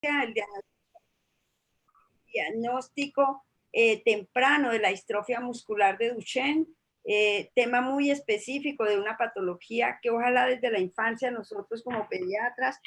el diagnóstico temprano de la distrofia muscular de Duchenne, tema muy específico de una patología que ojalá desde la infancia nosotros como pediatras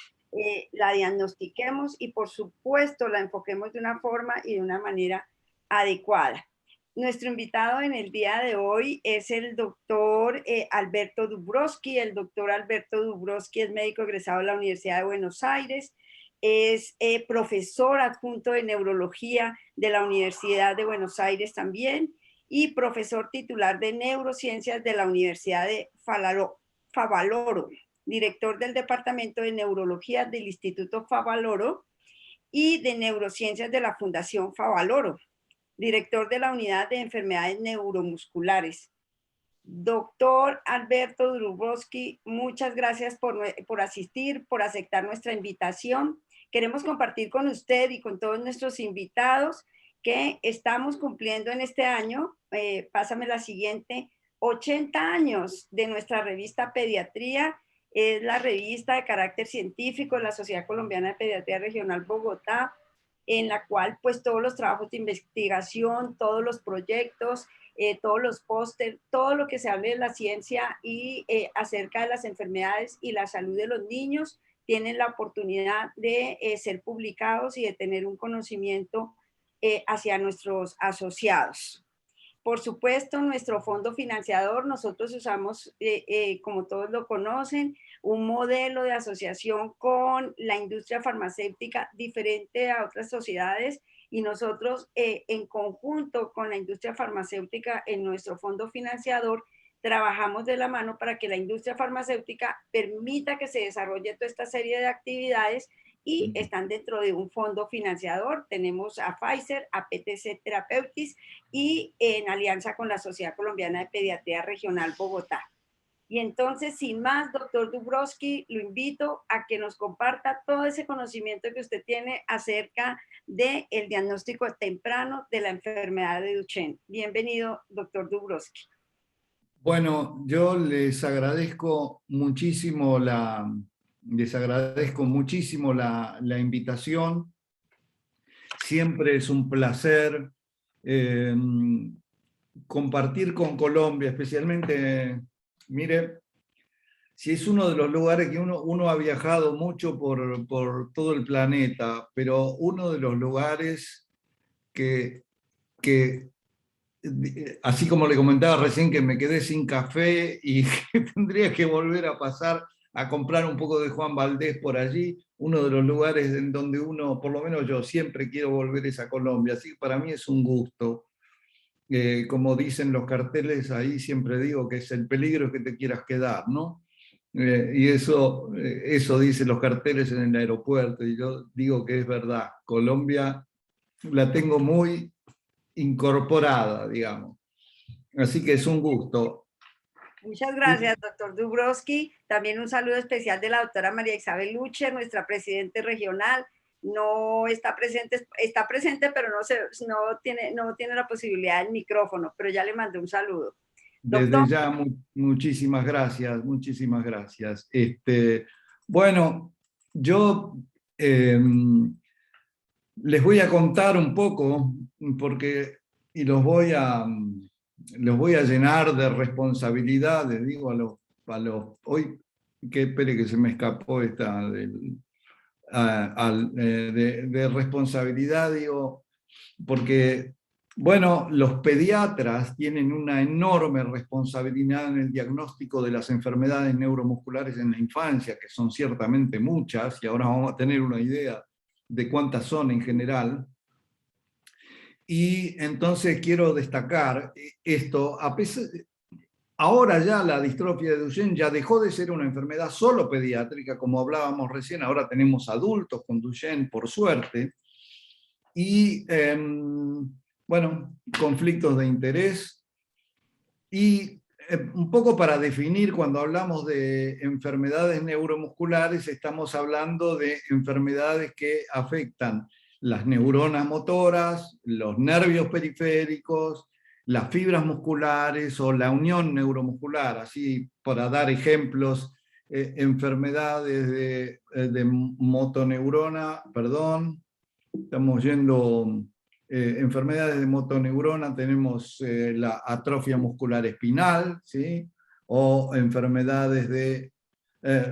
la diagnostiquemos y por supuesto la enfoquemos de una forma y de una manera adecuada. Nuestro invitado en el día de hoy es el doctor Alberto Dubrovsky. El doctor Alberto Dubrovsky es médico egresado de la Universidad de Buenos Aires, es profesor adjunto de neurología de la Universidad de Buenos Aires también y profesor titular de neurociencias de la Universidad de Favaloro, director del Departamento de Neurología del Instituto Favaloro y de Neurociencias de la Fundación Favaloro, director de la Unidad de Enfermedades Neuromusculares. Doctor Alberto Dubrovsky, muchas gracias por asistir, por aceptar nuestra invitación. Queremos compartir con usted y con todos nuestros invitados que estamos cumpliendo en este año, pásame la siguiente, 80 años de nuestra revista Pediatría. Es la revista de carácter científico de la Sociedad Colombiana de Pediatría Regional Bogotá, en la cual pues todos los trabajos de investigación, todos los proyectos, todos los pósters, todo lo que se hable de la ciencia y acerca de las enfermedades y la salud de los niños, tienen la oportunidad de ser publicados y de tener un conocimiento hacia nuestros asociados. Por supuesto, nuestro fondo financiador, nosotros usamos, como todos lo conocen, un modelo de asociación con la industria farmacéutica diferente a otras sociedades y nosotros en conjunto con la industria farmacéutica en nuestro fondo financiador trabajamos de la mano para que la industria farmacéutica permita que se desarrolle toda esta serie de actividades y están dentro de un fondo financiador. Tenemos a Pfizer, a PTC Therapeutics y en alianza con la Sociedad Colombiana de Pediatría Regional Bogotá. Y entonces, sin más, doctor Dubrovsky, lo invito a que nos comparta todo ese conocimiento que usted tiene acerca del diagnóstico temprano de la enfermedad de Duchenne. Bienvenido, doctor Dubrovsky. Bueno, yo les agradezco muchísimo la invitación. Siempre es un placer compartir con Colombia, especialmente, mire, si es uno de los lugares que uno ha viajado mucho por todo el planeta, pero uno de los lugares que así como le comentaba recién que me quedé sin café y que tendría que volver a pasar a comprar un poco de Juan Valdés por allí, uno de los lugares en donde uno, por lo menos yo, siempre quiero volver es a Colombia, así que para mí es un gusto. Como dicen los carteles, ahí siempre digo que es el peligro que te quieras quedar, ¿no? Y eso dicen los carteles en el aeropuerto, y yo digo que es verdad. Colombia la tengo muy incorporada, digamos. Así que es un gusto. Muchas gracias, doctor Dubrovsky. También un saludo especial de la doctora María Isabel Luche, nuestra presidente regional. No está presente, pero no tiene la posibilidad del micrófono, pero ya le mandé un saludo. Desde Doctor. ya, muchísimas gracias, muchísimas gracias. Bueno, yo les voy a contar un poco, y los voy a llenar de responsabilidades, digo, hoy, espere que se me escapó esta de responsabilidad, digo, porque, bueno, los pediatras tienen una enorme responsabilidad en el diagnóstico de las enfermedades neuromusculares en la infancia, que son ciertamente muchas, y ahora vamos a tener una idea de cuántas son en general. Y entonces quiero destacar esto, ahora ya la distrofia de Duchenne ya dejó de ser una enfermedad solo pediátrica, como hablábamos recién, ahora tenemos adultos con Duchenne, por suerte, y bueno, conflictos de interés. Y un poco para definir, cuando hablamos de enfermedades neuromusculares, estamos hablando de enfermedades que afectan las neuronas motoras, los nervios periféricos, las fibras musculares o la unión neuromuscular, así para dar ejemplos enfermedades de motoneurona, perdón, estamos yendo, enfermedades de motoneurona, tenemos la atrofia muscular espinal, ¿sí? O enfermedades de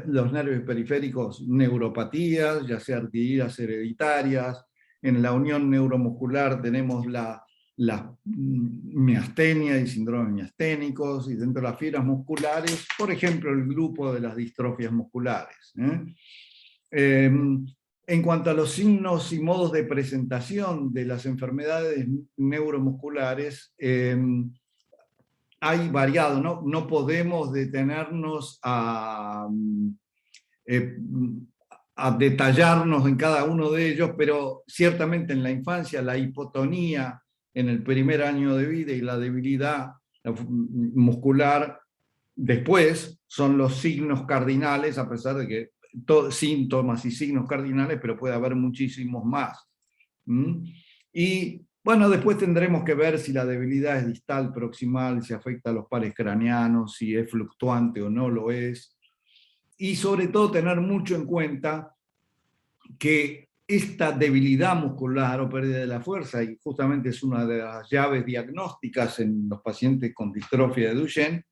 los nervios periféricos, neuropatías, ya sea adquiridas hereditarias. En la unión neuromuscular tenemos la miastenia y síndromes miasténicos, y dentro de las fibras musculares, por ejemplo, el grupo de las distrofias musculares. En cuanto a los signos y modos de presentación de las enfermedades neuromusculares, hay variado, ¿no? No podemos detenernos a detallarnos en cada uno de ellos, pero ciertamente en la infancia la hipotonía en el primer año de vida y la debilidad muscular después son los signos cardinales, a pesar de que síntomas y signos cardinales, pero puede haber muchísimos más. Y bueno, después tendremos que ver si la debilidad es distal, proximal, si afecta a los pares craneanos, si es fluctuante o no lo es. Y sobre todo tener mucho en cuenta que esta debilidad muscular o pérdida de la fuerza, y justamente es una de las llaves diagnósticas en los pacientes con distrofia de Duchenne,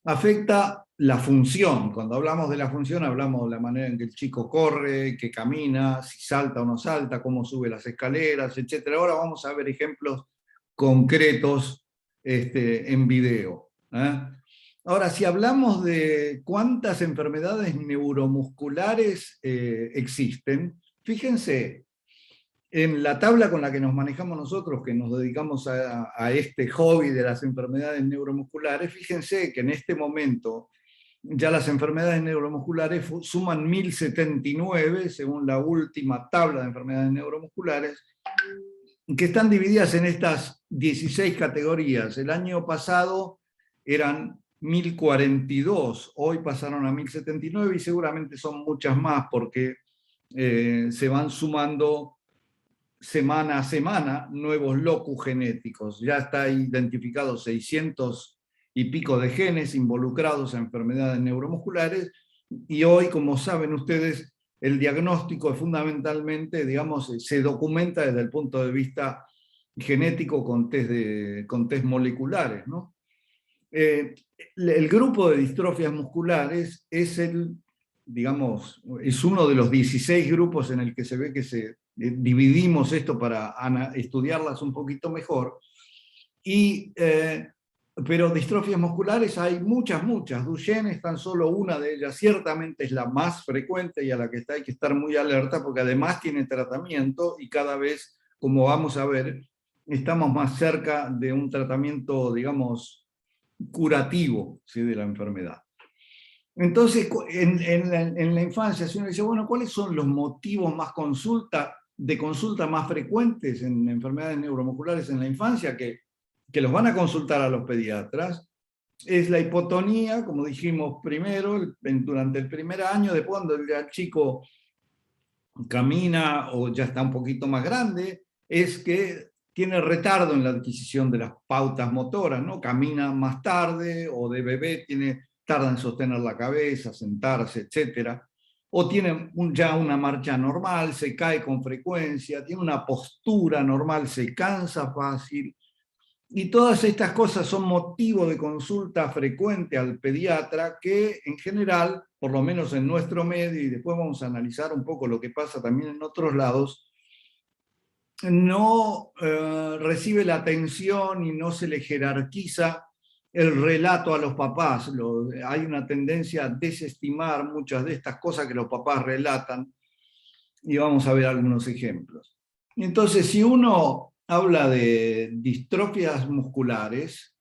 afecta la función. Cuando hablamos de la función, hablamos de la manera en que el chico corre, que camina, si salta o no salta, cómo sube las escaleras, etc. Ahora vamos a ver ejemplos concretos en video. Ahora, si hablamos de cuántas enfermedades neuromusculares existen, fíjense, en la tabla con la que nos manejamos nosotros, que nos dedicamos a este hobby de las enfermedades neuromusculares, fíjense que en este momento ya las enfermedades neuromusculares suman 1079, según la última tabla de enfermedades neuromusculares, que están divididas en estas 16 categorías. El año pasado eran 1042, hoy pasaron a 1079 y seguramente son muchas más porque se van sumando semana a semana nuevos locus genéticos. Ya está identificado 600 y pico de genes involucrados en enfermedades neuromusculares, y hoy, como saben ustedes, el diagnóstico es fundamentalmente, digamos, se documenta desde el punto de vista genético con test moleculares, ¿no? El grupo de distrofias musculares es digamos, es uno de los 16 grupos en el que se ve que dividimos esto para estudiarlas un poquito mejor. Pero distrofias musculares hay muchas. Duchenne es tan solo una de ellas, ciertamente es la más frecuente y a la que hay que estar muy alerta porque además tiene tratamiento y cada vez, como vamos a ver, estamos más cerca de un tratamiento, digamos, curativo, ¿sí?, de la enfermedad. Entonces, en la infancia, si uno dice, bueno, ¿cuáles son los motivos de consulta más frecuentes en enfermedades neuromusculares en la infancia que los van a consultar a los pediatras? Es la hipotonía, como dijimos primero, durante el primer año, después cuando el chico camina o ya está un poquito más grande, es que tiene retardo en la adquisición de las pautas motoras, ¿no? Camina más tarde, o de bebé tarda en sostener la cabeza, sentarse, etc. O tiene ya una marcha normal, se cae con frecuencia, tiene una postura normal, se cansa fácil. Y todas estas cosas son motivo de consulta frecuente al pediatra que, en general, por lo menos en nuestro medio, y después vamos a analizar un poco lo que pasa también en otros lados, no recibe la atención y no se le jerarquiza el relato a los papás. Hay una tendencia a desestimar muchas de estas cosas que los papás relatan, y vamos a ver algunos ejemplos. Entonces, si uno habla de distrofias musculares,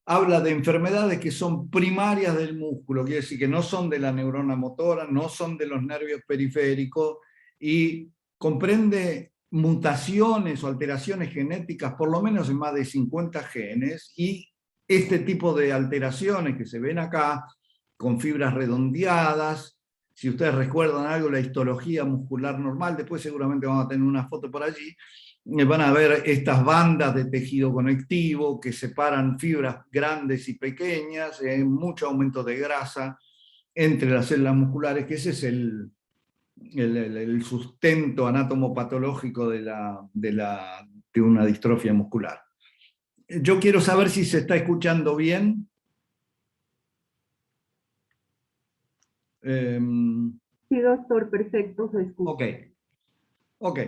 habla de enfermedades que son primarias del músculo, quiere decir que no son de la neurona motora, no son de los nervios periféricos, y comprende mutaciones o alteraciones genéticas por lo menos en más de 50 genes, y este tipo de alteraciones que se ven acá, con fibras redondeadas, si ustedes recuerdan algo, la histología muscular normal, después seguramente vamos a tener una foto por allí, van a ver estas bandas de tejido conectivo que separan fibras grandes y pequeñas, mucho aumento de grasa, entre las células musculares, que ese es el sustento anatomopatológico de una distrofia muscular. Yo quiero saber si se está escuchando bien. Sí, doctor, perfecto, se escucha. Ok, ok.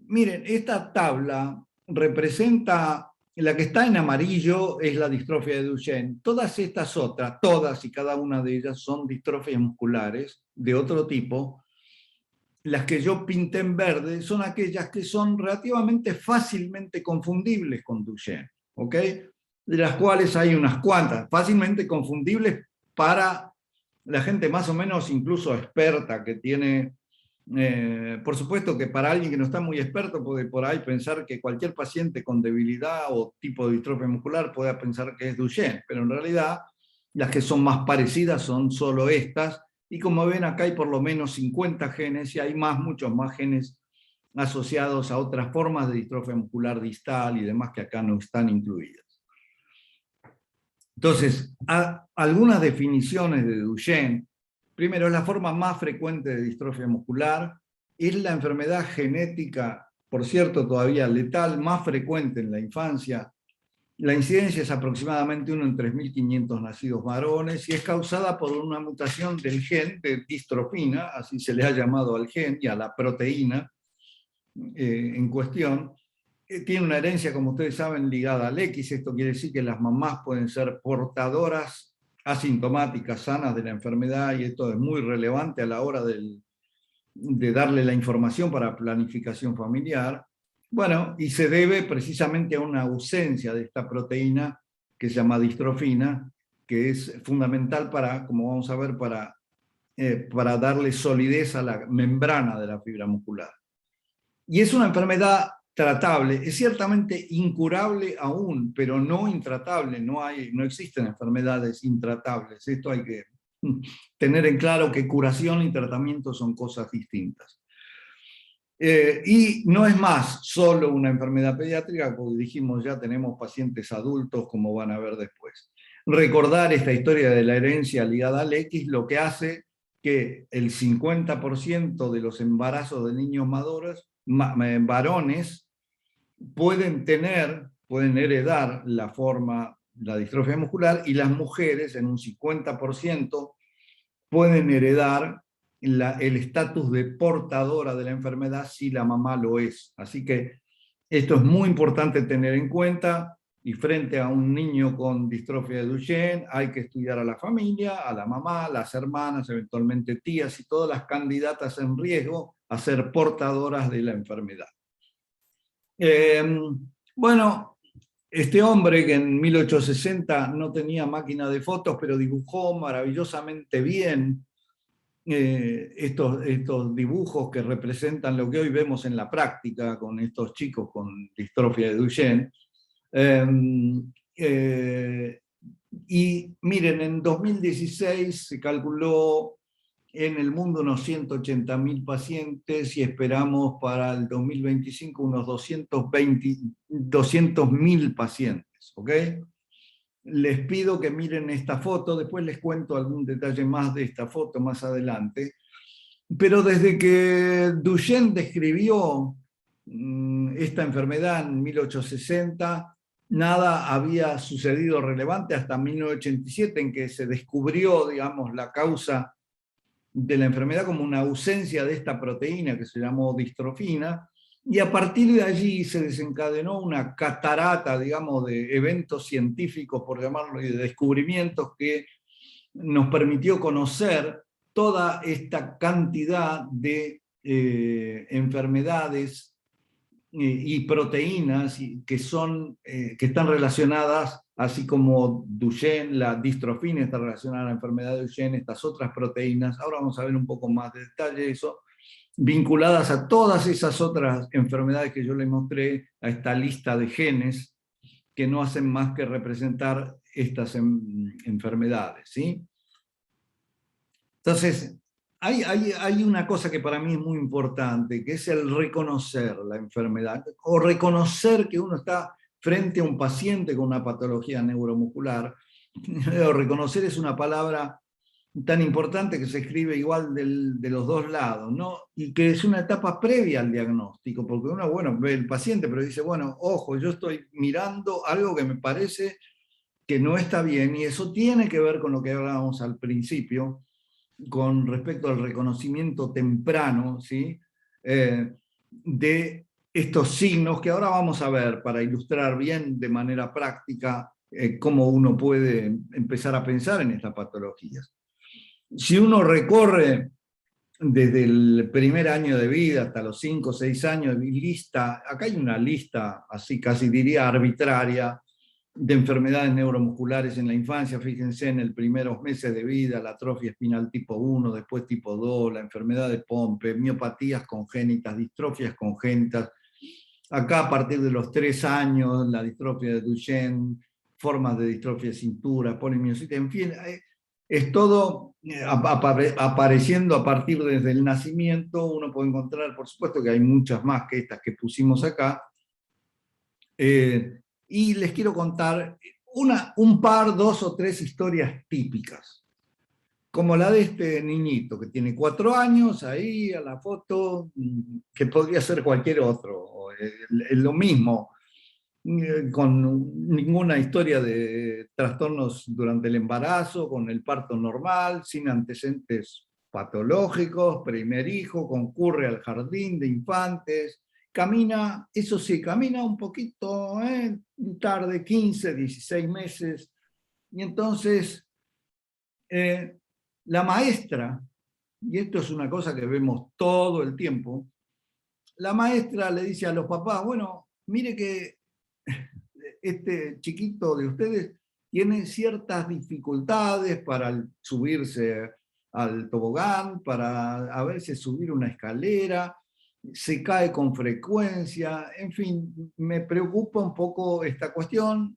Miren, esta tabla representa, la que está en amarillo es la distrofia de Duchenne. Todas estas otras, todas y cada una de ellas son distrofias musculares de otro tipo. Las que yo pinté en verde son aquellas que son relativamente fácilmente confundibles con Duchenne, ¿ok? De las cuales hay unas cuantas, fácilmente confundibles para la gente más o menos incluso experta que tiene, por supuesto que para alguien que no está muy experto puede por ahí pensar que cualquier paciente con debilidad o tipo de distrofia muscular pueda pensar que es Duchenne, pero en realidad las que son más parecidas son solo estas, y como ven acá hay por lo menos 50 genes y hay muchos más genes asociados a otras formas de distrofia muscular distal y demás que acá no están incluidas. Entonces, algunas definiciones de Duchenne. Primero, es la forma más frecuente de distrofia muscular, es la enfermedad genética, por cierto, todavía letal, más frecuente en la infancia. La incidencia es aproximadamente 1 en 3.500 nacidos varones y es causada por una mutación del gen de distrofina, así se le ha llamado al gen y a la proteína en cuestión. Tiene una herencia, como ustedes saben, ligada al X. Esto quiere decir que las mamás pueden ser portadoras asintomáticas, sanas de la enfermedad, y esto es muy relevante a la hora de darle la información para planificación familiar. Bueno, y se debe precisamente a una ausencia de esta proteína que se llama distrofina, que es fundamental para, como vamos a ver, para darle solidez a la membrana de la fibra muscular. Y es una enfermedad tratable, es ciertamente incurable aún, pero no intratable. No existen enfermedades intratables. Esto hay que tener en claro, que curación y tratamiento son cosas distintas. Y no es más solo una enfermedad pediátrica, como dijimos ya, tenemos pacientes adultos, como van a ver después. Recordar esta historia de la herencia ligada al X, lo que hace que el 50% de los embarazos de niños varones pueden heredar la distrofia muscular, y las mujeres en un 50% pueden heredar el estatus de portadora de la enfermedad si la mamá lo es. Así que esto es muy importante tener en cuenta, y frente a un niño con distrofia de Duchenne hay que estudiar a la familia, a la mamá, a las hermanas, eventualmente tías y todas las candidatas en riesgo a ser portadoras de la enfermedad. Bueno, este hombre que en 1860 no tenía máquina de fotos, pero dibujó maravillosamente bien estos dibujos que representan lo que hoy vemos en la práctica con estos chicos con distrofia de Duchenne. Y miren, en 2016 se calculó en el mundo unos 180.000 pacientes y esperamos para el 2025 unos 200.000 pacientes, ¿ok? Les pido que miren esta foto, después les cuento algún detalle más de esta foto más adelante, pero desde que Duchenne describió esta enfermedad en 1860, nada había sucedido relevante hasta 1987, en que se descubrió, digamos, la causa de la enfermedad como una ausencia de esta proteína que se llamó distrofina, y a partir de allí se desencadenó una catarata, digamos, de eventos científicos, por llamarlo, y de descubrimientos que nos permitió conocer toda esta cantidad de enfermedades y proteínas que están relacionadas, así como Duchenne, la distrofina está relacionada a la enfermedad de Duchenne, estas otras proteínas, ahora vamos a ver un poco más de detalle de eso, vinculadas a todas esas otras enfermedades que yo les mostré, a esta lista de genes que no hacen más que representar estas enfermedades, ¿sí? Entonces, hay una cosa que para mí es muy importante, que es el reconocer la enfermedad, o reconocer que uno está frente a un paciente con una patología neuromuscular. Reconocer es una palabra tan importante que se escribe igual de los dos lados, ¿no? Y que es una etapa previa al diagnóstico, porque uno, bueno, ve el paciente, pero dice, bueno, ojo, yo estoy mirando algo que me parece que no está bien, y eso tiene que ver con lo que hablábamos al principio, con respecto al reconocimiento temprano, ¿sí? De estos signos que ahora vamos a ver para ilustrar bien de manera práctica cómo uno puede empezar a pensar en estas patologías. Si uno recorre desde el primer año de vida hasta los 5 o 6 años, lista, acá hay una lista, así casi diría arbitraria, de enfermedades neuromusculares en la infancia. Fíjense en los primeros meses de vida, la atrofia espinal tipo 1, después tipo 2, la enfermedad de Pompe, miopatías congénitas, distrofias congénitas. Acá a partir de los 3 años, la distrofia de Duchenne, formas de distrofia de cintura, polimiositis, en fin, es todo apareciendo a partir desde el nacimiento. Uno puede encontrar, por supuesto que hay muchas más que estas que pusimos acá, y les quiero contar un par, 2 o 3 historias típicas, como la de este niñito que tiene 4 años, ahí a la foto, que podría ser cualquier otro, es lo mismo, con ninguna historia de trastornos durante el embarazo, con el parto normal, sin antecedentes patológicos, primer hijo, concurre al jardín de infantes, camina, eso sí, camina un poquito tarde, 15, 16 meses, y entonces la maestra, y esto es una cosa que vemos todo el tiempo, la maestra le dice a los papás, bueno, mire que este chiquito de ustedes tiene ciertas dificultades para subirse al tobogán, para a veces subir una escalera, se cae con frecuencia, en fin, me preocupa un poco esta cuestión.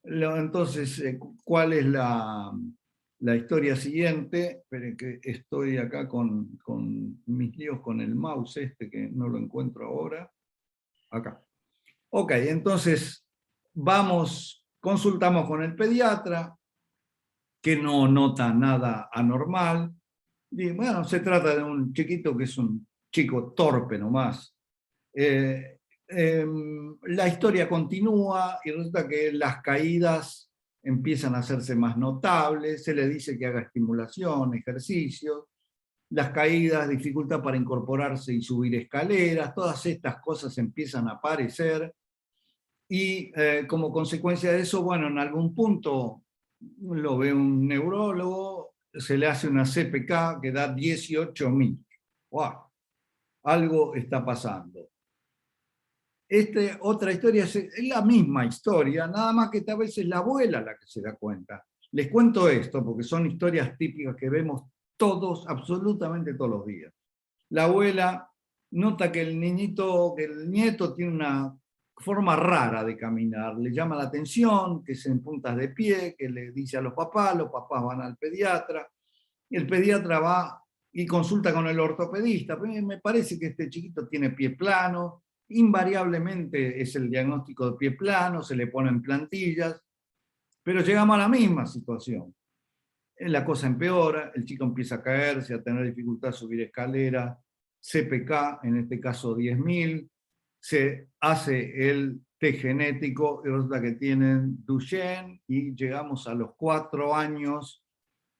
Entonces, ¿cuál es la historia siguiente? Esperen que estoy acá con mis líos con el mouse que no lo encuentro ahora. Acá. Ok, entonces consultamos con el pediatra, que no nota nada anormal. Y bueno, se trata de un chiquito que es un chico torpe nomás. La historia continúa y resulta que las caídas empiezan a hacerse más notables, se le dice que haga estimulación, ejercicio, las caídas, dificultad para incorporarse y subir escaleras, todas estas cosas empiezan a aparecer, y como consecuencia de eso, bueno, en algún punto lo ve un neurólogo, se le hace una CPK que da 18.000. ¡Wow! Algo está pasando. Otra historia es la misma historia, nada más que esta vez es la abuela la que se da cuenta. Les cuento esto porque son historias típicas que vemos todos, absolutamente todos los días. La abuela nota que el nieto tiene una forma rara de caminar, le llama la atención, que es en puntas de pie, que le dice a los papás van al pediatra, y el pediatra va y consulta con el ortopedista. Me parece que este chiquito tiene pie plano, invariablemente es el diagnóstico de pie plano, se le ponen plantillas, pero llegamos a la misma situación. La cosa empeora, el chico empieza a caerse, a tener dificultad a subir escaleras, CPK, en este caso 10.000, se hace el test genético y resulta que tienen Duchenne, y llegamos a los 4 años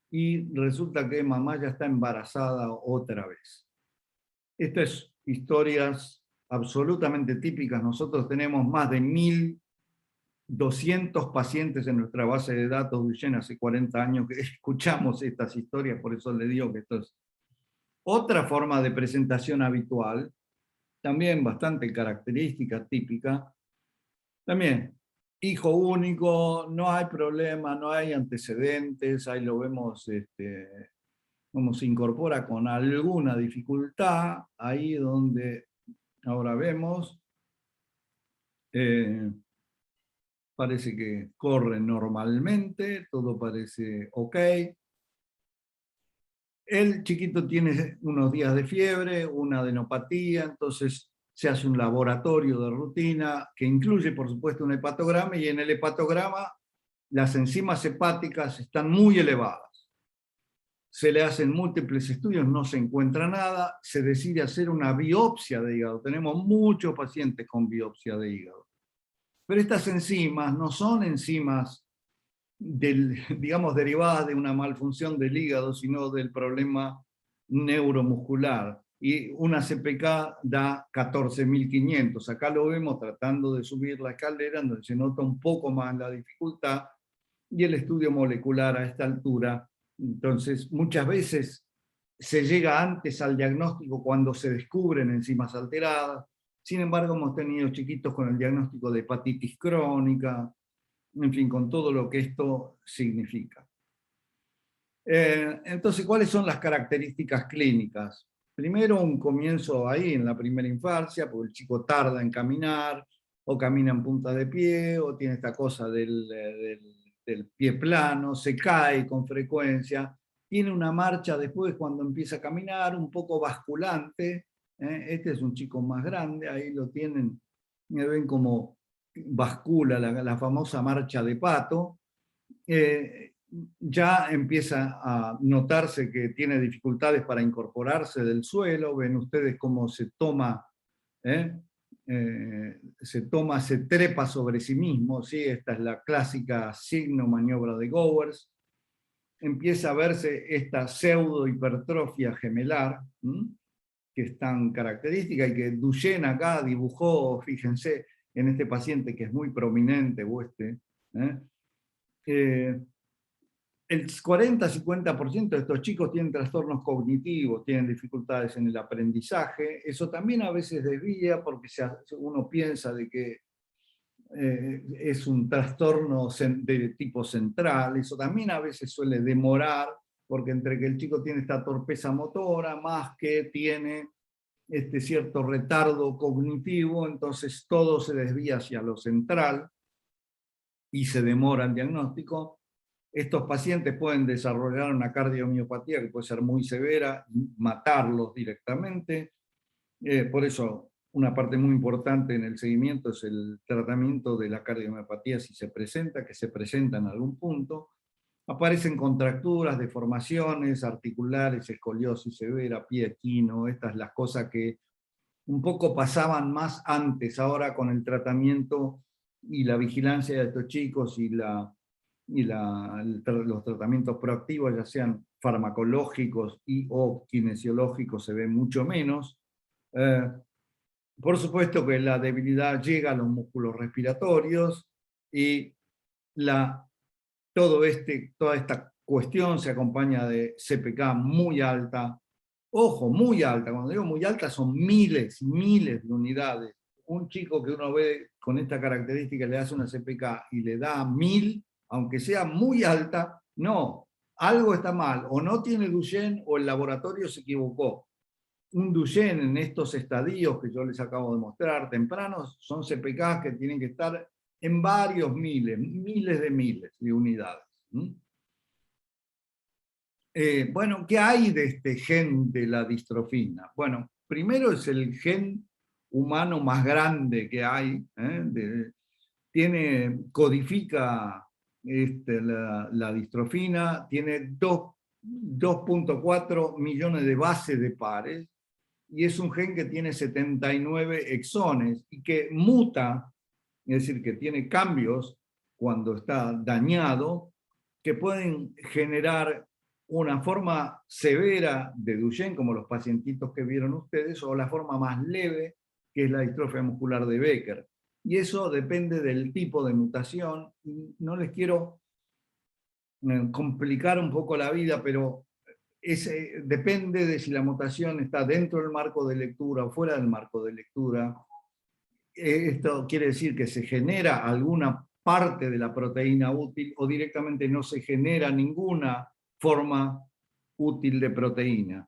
y resulta que mamá ya está embarazada otra vez. Estas historias absolutamente típicas. Nosotros tenemos más de 1.200 pacientes en nuestra base de datos Duchenne, hace 40 años que escuchamos estas historias, por eso le digo que esto es otra forma de presentación habitual, también bastante característica, típica. También, hijo único, no hay problema, no hay antecedentes, ahí lo vemos, cómo se incorpora con alguna dificultad, ahí donde ahora vemos, parece que corre normalmente, todo parece ok. El chiquito tiene unos días de fiebre, una adenopatía, entonces se hace un laboratorio de rutina que incluye, por supuesto, un hepatograma, y en el hepatograma las enzimas hepáticas están muy elevadas. se le hacen múltiples estudios, no se encuentra nada, se decide hacer una biopsia de hígado. Tenemos muchos pacientes con biopsia de hígado. Pero estas enzimas no son enzimas digamos, derivadas de una malfunción del hígado, sino del problema neuromuscular. Y una CPK da 14.500. Acá lo vemos tratando de subir la escalera, donde se nota un poco más la dificultad, y el estudio molecular a esta altura. Entonces, muchas veces se llega antes al diagnóstico cuando se descubren enzimas alteradas. Sin embargo, hemos tenido chiquitos con el diagnóstico de hepatitis crónica, en fin, con todo lo que esto significa. Entonces, ¿cuáles son las características clínicas? Primero, un comienzo ahí en la primera infancia, porque el chico tarda en caminar, o camina en punta de pie, o tiene esta cosa del pie plano, se cae con frecuencia, tiene una marcha después cuando empieza a caminar, un poco basculante. Este es un chico más grande, ahí lo tienen, me ven como bascula, la famosa marcha de pato. Ya empieza a notarse que tiene dificultades para incorporarse del suelo. Ven ustedes cómo se toma, se trepa sobre sí mismo, ¿sí? Esta es la clásica signo maniobra de Gowers. Empieza a verse esta pseudo hipertrofia gemelar, que es tan característica y que Duchenne acá dibujó, fíjense, en este paciente que es muy prominente, el 40-50% de estos chicos tienen trastornos cognitivos, tienen dificultades en el aprendizaje. Eso también a veces desvía porque uno piensa de que es un trastorno de tipo central. Eso también a veces suele demorar, porque entre que el chico tiene esta torpeza motora, más que tiene este cierto retardo cognitivo, entonces todo se desvía hacia lo central y se demora el diagnóstico. Estos pacientes pueden desarrollar una cardiomiopatía que puede ser muy severa, matarlos directamente. Por eso, una parte muy importante en el seguimiento es el tratamiento de la cardiomiopatía si se presenta, que se presenta en algún punto. Aparecen contracturas, deformaciones articulares, escoliosis severa, pie equino, estas las cosas que un poco pasaban más antes. Ahora con el tratamiento y la vigilancia de estos chicos y los tratamientos proactivos, ya sean farmacológicos y o kinesiológicos, se ven mucho menos. Por supuesto que la debilidad llega a los músculos respiratorios y toda esta cuestión se acompaña de CPK muy alta. Ojo, muy alta. Cuando digo muy alta son miles de unidades. Un chico que uno ve con esta característica le hace una CPK y le da 1000, aunque sea muy alta, no, algo está mal. O no tiene Duchenne o el laboratorio se equivocó. Un Duchenne en estos estadios que yo les acabo de mostrar tempranos son CPK que tienen que estar en varios miles de unidades. Bueno, ¿qué hay de este gen de la distrofina? Bueno, primero es el gen humano más grande que hay, codifica la distrofina, tiene 2.4 millones de bases de pares, y es un gen que tiene 79 exones, y que muta, es decir, que tiene cambios cuando está dañado, que pueden generar una forma severa de Duchenne, como los pacientitos que vieron ustedes, o la forma más leve, que es la distrofia muscular de Becker. Y eso depende del tipo de mutación. Y no les quiero complicar un poco la vida, pero depende de si la mutación está dentro del marco de lectura o fuera del marco de lectura. Esto quiere decir que se genera alguna parte de la proteína útil o directamente no se genera ninguna forma útil de proteína.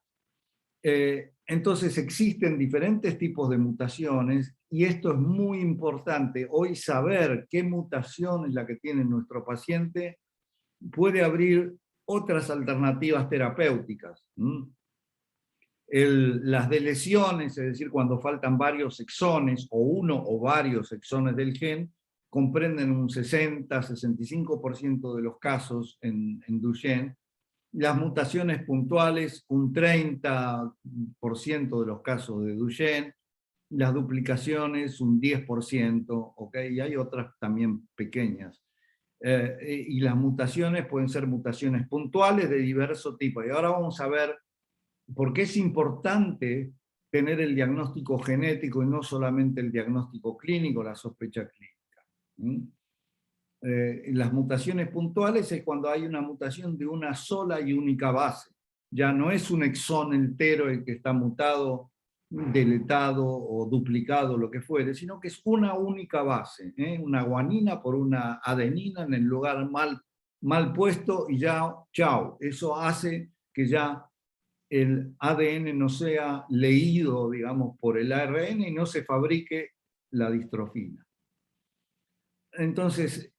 Entonces existen diferentes tipos de mutaciones y esto es muy importante. Hoy saber qué mutación es la que tiene nuestro paciente puede abrir otras alternativas terapéuticas. Las deleciones, es decir, cuando faltan varios exones o uno o varios exones del gen, comprenden un 60-65% de los casos en Duchenne, Las mutaciones puntuales, un 30% de los casos de Duchenne, las duplicaciones, un 10%, ¿ok? Y hay otras también pequeñas. Y las mutaciones pueden ser mutaciones puntuales de diverso tipo. Y ahora vamos a ver por qué es importante tener el diagnóstico genético y no solamente el diagnóstico clínico, la sospecha clínica. Las mutaciones puntuales es cuando hay una mutación de una sola y única base. Ya no es un exón entero el que está mutado, deletado o duplicado, lo que fuere, sino que es una única base, una guanina por una adenina en el lugar mal puesto y ya, chao. Eso hace que ya el ADN no sea leído, digamos, por el ARN y no se fabrique la distrofina. Entonces,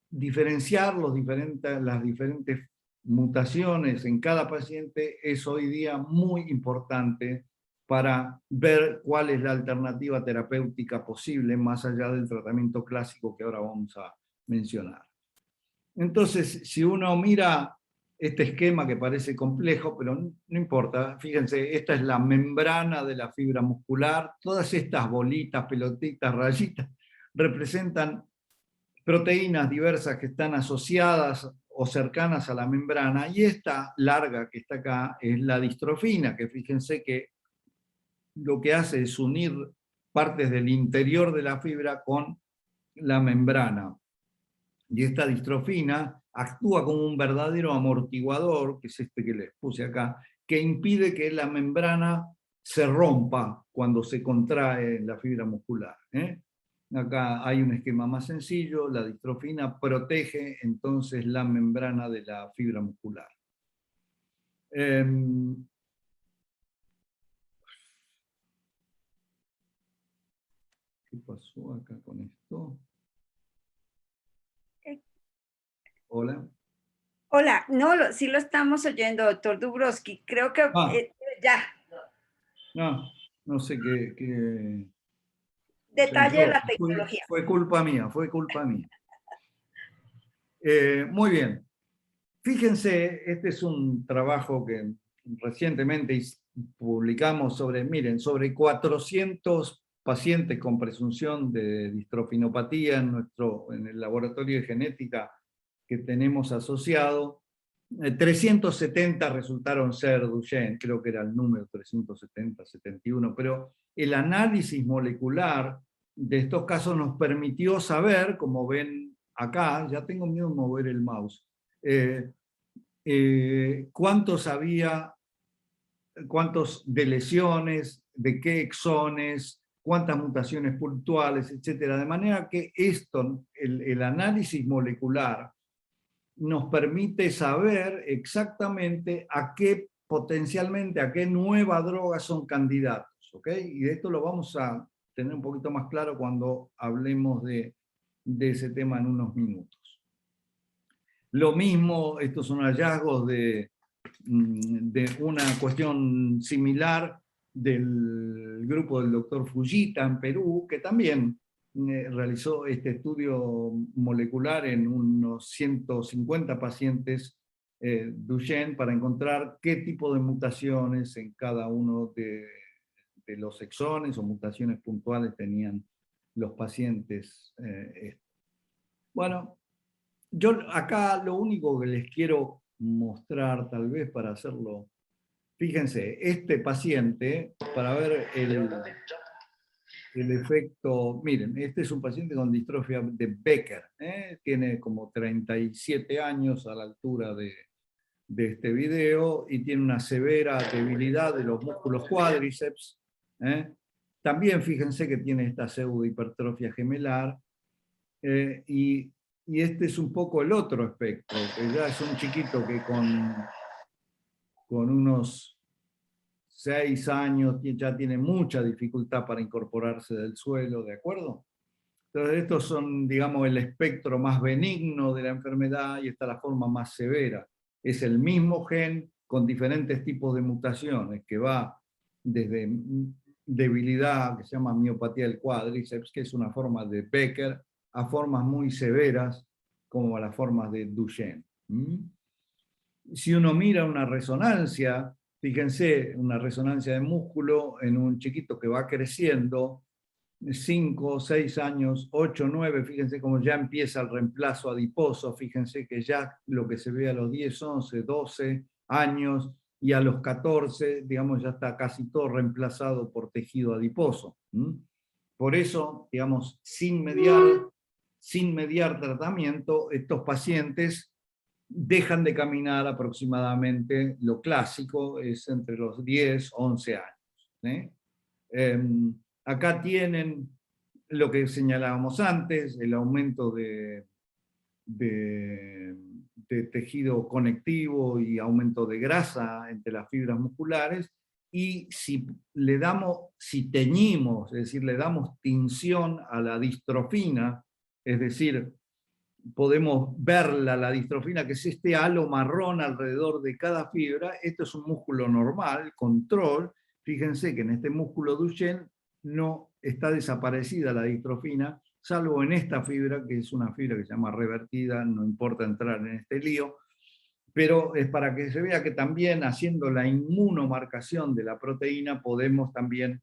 diferenciar las diferentes mutaciones en cada paciente es hoy día muy importante para ver cuál es la alternativa terapéutica posible más allá del tratamiento clásico que ahora vamos a mencionar. Entonces, si uno mira este esquema que parece complejo, pero no importa, fíjense, esta es la membrana de la fibra muscular, todas estas bolitas, pelotitas, rayitas, representan proteínas diversas que están asociadas o cercanas a la membrana, y esta larga que está acá es la distrofina, que fíjense que lo que hace es unir partes del interior de la fibra con la membrana. Y esta distrofina actúa como un verdadero amortiguador, que es este que les puse acá, que impide que la membrana se rompa cuando se contrae la fibra muscular. Acá hay un esquema más sencillo, la distrofina protege entonces la membrana de la fibra muscular. ¿Qué pasó acá con esto? Hola. Hola, no, sí lo estamos oyendo, doctor Dubrovsky. Creo que ya. No sé qué Detalle de la tecnología. Fue culpa mía. Muy bien. Fíjense, este es un trabajo que recientemente publicamos sobre 400 pacientes con presunción de distrofinopatía en el laboratorio de genética que tenemos asociado. 370 resultaron ser Duchenne, creo que era el número 370, 71, pero el análisis molecular de estos casos nos permitió saber, como ven acá, ya tengo miedo de mover el mouse, cuántos de lesiones, de qué exones, cuántas mutaciones puntuales, etc. De manera que esto, el análisis molecular, nos permite saber exactamente potencialmente a qué nueva droga son candidatos, ¿ok? Y de esto lo vamos a tener un poquito más claro cuando hablemos de ese tema en unos minutos. Lo mismo, estos son hallazgos de una cuestión similar del grupo del doctor Fujita en Perú, que también realizó este estudio molecular en unos 150 pacientes Duchenne para encontrar qué tipo de mutaciones en cada uno de los exones o mutaciones puntuales tenían los pacientes. Bueno, yo acá lo único que les quiero mostrar, tal vez para hacerlo, fíjense, este paciente, para ver el efecto, miren, este es un paciente con distrofia de Becker, tiene como 37 años a la altura de este video y tiene una severa debilidad de los músculos cuádriceps. También fíjense que tiene esta pseudohipertrofia gemelar y este es un poco el otro aspecto, que ya es un chiquito que con unos 6 años ya tiene mucha dificultad para incorporarse del suelo, ¿de acuerdo? Entonces estos son, digamos, el espectro más benigno de la enfermedad y esta es la forma más severa. Es el mismo gen con diferentes tipos de mutaciones que va desde debilidad, que se llama miopatía del cuádriceps, que es una forma de Becker, a formas muy severas como las formas de Duchenne. Si uno mira una resonancia, fíjense, una resonancia de músculo en un chiquito que va creciendo, 5, 6 años, 8, 9, fíjense cómo ya empieza el reemplazo adiposo, fíjense que ya lo que se ve a los 10, 11, 12 años y a los 14, digamos, ya está casi todo reemplazado por tejido adiposo. Por eso, digamos, sin mediar tratamiento, estos pacientes dejan de caminar aproximadamente, lo clásico es entre los 10, 11 años. ¿Sí? Acá tienen lo que señalábamos antes, el aumento de tejido conectivo y aumento de grasa entre las fibras musculares, y si teñimos, es decir, le damos tinción a la distrofina, es decir, podemos verla, la distrofina, que es este halo marrón alrededor de cada fibra. Esto es un músculo normal, control. Fíjense que en este músculo Duchenne no está desaparecida la distrofina, salvo en esta fibra, que es una fibra que se llama revertida, no importa entrar en este lío, pero es para que se vea que también haciendo la inmunomarcación de la proteína podemos también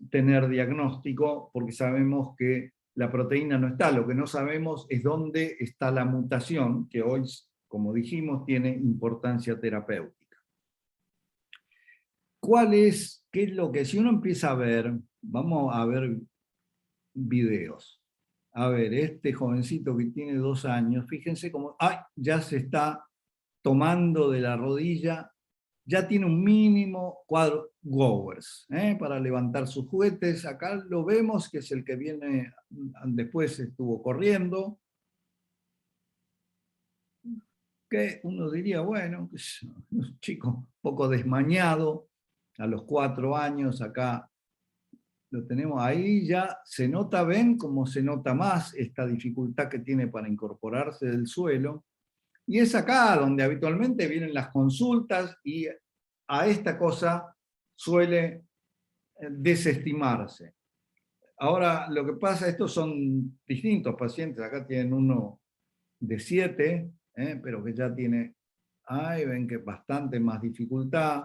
tener diagnóstico, porque sabemos que la proteína no está. Lo que no sabemos es dónde está la mutación, que hoy, como dijimos, tiene importancia terapéutica. ¿Qué es lo que, si uno empieza a ver, vamos a ver videos. A ver, este jovencito que tiene 2 años, fíjense cómo, ya se está tomando de la rodilla, ya tiene un mínimo cuadro Gowers, para levantar sus juguetes. Acá lo vemos, que es el que viene, después estuvo corriendo, que uno diría, bueno, es un chico un poco desmañado, a los 4 años, acá lo tenemos, ahí ya se nota, ven cómo se nota más esta dificultad que tiene para incorporarse del suelo, y es acá donde habitualmente vienen las consultas, y a esta cosa suele desestimarse. Ahora, lo que pasa, estos son distintos pacientes, acá tienen uno de 7, pero que ya tiene, ven que bastante más dificultad.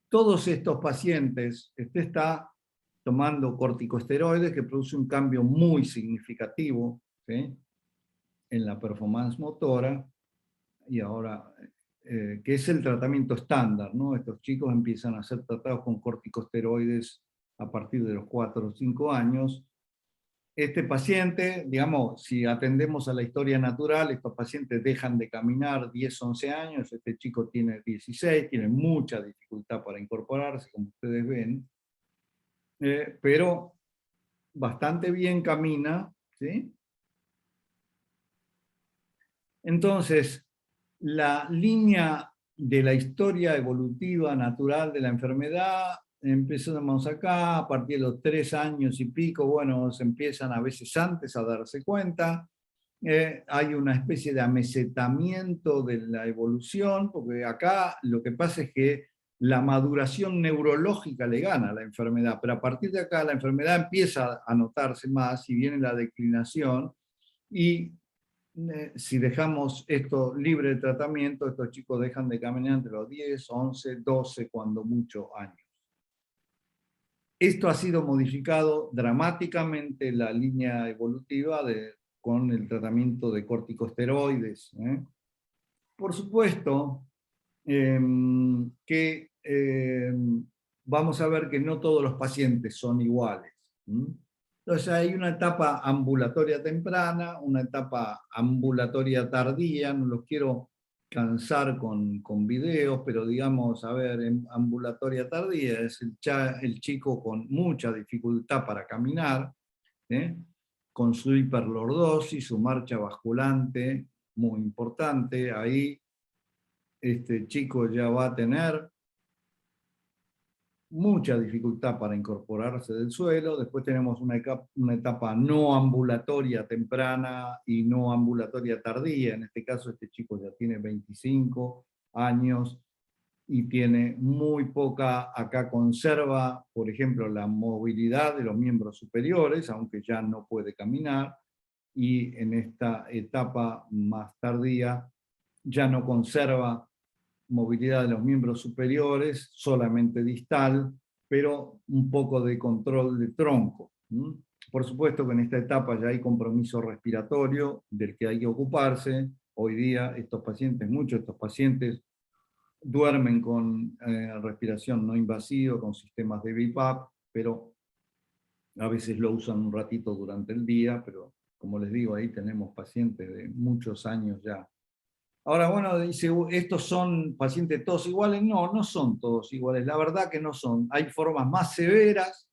Todos estos pacientes, está tomando corticosteroides que produce un cambio muy significativo, ¿sí?, en la performance motora, y ahora, que es el tratamiento estándar, ¿no? Estos chicos empiezan a ser tratados con corticosteroides a partir de los 4 o 5 años. Este paciente, digamos, si atendemos a la historia natural, estos pacientes dejan de caminar 10, 11 años, este chico tiene 16, tiene mucha dificultad para incorporarse, como ustedes ven, pero bastante bien camina, ¿sí? Entonces, la línea de la historia evolutiva natural de la enfermedad, empezamos acá, a partir de los 3 años y pico, bueno, se empiezan a veces antes a darse cuenta, hay una especie de amesetamiento de la evolución, porque acá lo que pasa es que la maduración neurológica le gana a la enfermedad, pero a partir de acá la enfermedad empieza a notarse más y viene la declinación, y si dejamos esto libre de tratamiento, estos chicos dejan de caminar entre los 10, 11, 12, cuando mucho años. Esto ha sido modificado dramáticamente la línea evolutiva con el tratamiento de corticosteroides. Por supuesto que vamos a ver que no todos los pacientes son iguales. Entonces hay una etapa ambulatoria temprana, una etapa ambulatoria tardía, no los quiero cansar con videos, pero digamos, a ver, en ambulatoria tardía es el chico con mucha dificultad para caminar, con su hiperlordosis, su marcha basculante, muy importante. Ahí este chico ya va a tener mucha dificultad para incorporarse del suelo. Después tenemos una etapa no ambulatoria temprana y no ambulatoria tardía. En este caso, este chico ya tiene 25 años y tiene muy poca, acá conserva, por ejemplo, la movilidad de los miembros superiores, aunque ya no puede caminar, y en esta etapa más tardía ya no conserva movilidad de los miembros superiores, solamente distal, pero un poco de control de tronco. Por supuesto que en esta etapa ya hay compromiso respiratorio del que hay que ocuparse. Hoy día muchos de estos pacientes duermen con respiración no invasiva, con sistemas de BiPAP, pero a veces lo usan un ratito durante el día, pero como les digo, ahí tenemos pacientes de muchos años ya. Ahora, bueno, dice, ¿estos son pacientes todos iguales? No, no son todos iguales, la verdad que no son. Hay formas más severas.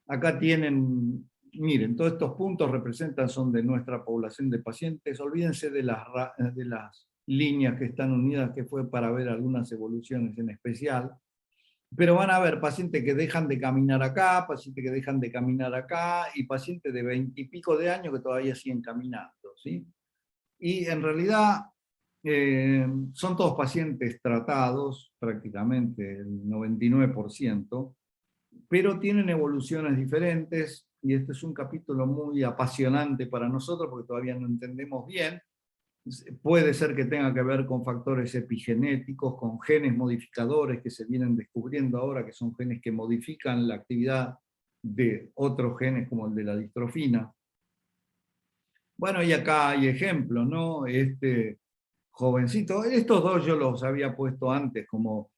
Acá tienen, miren, todos estos puntos son de nuestra población de pacientes. Olvídense de las líneas que están unidas, que fue para ver algunas evoluciones en especial. Pero van a haber pacientes que dejan de caminar acá, pacientes que dejan de caminar acá, y pacientes de 20 y pico de años que todavía siguen caminando, ¿sí? Y en realidad son todos pacientes tratados, prácticamente el 99%, pero tienen evoluciones diferentes, y este es un capítulo muy apasionante para nosotros porque todavía no entendemos bien. Puede ser que tenga que ver con factores epigenéticos, con genes modificadores que se vienen descubriendo ahora, que son genes que modifican la actividad de otros genes como el de la distrofina. Bueno, y acá hay ejemplos, ¿no? Este jovencito, estos dos yo los había puesto antes, como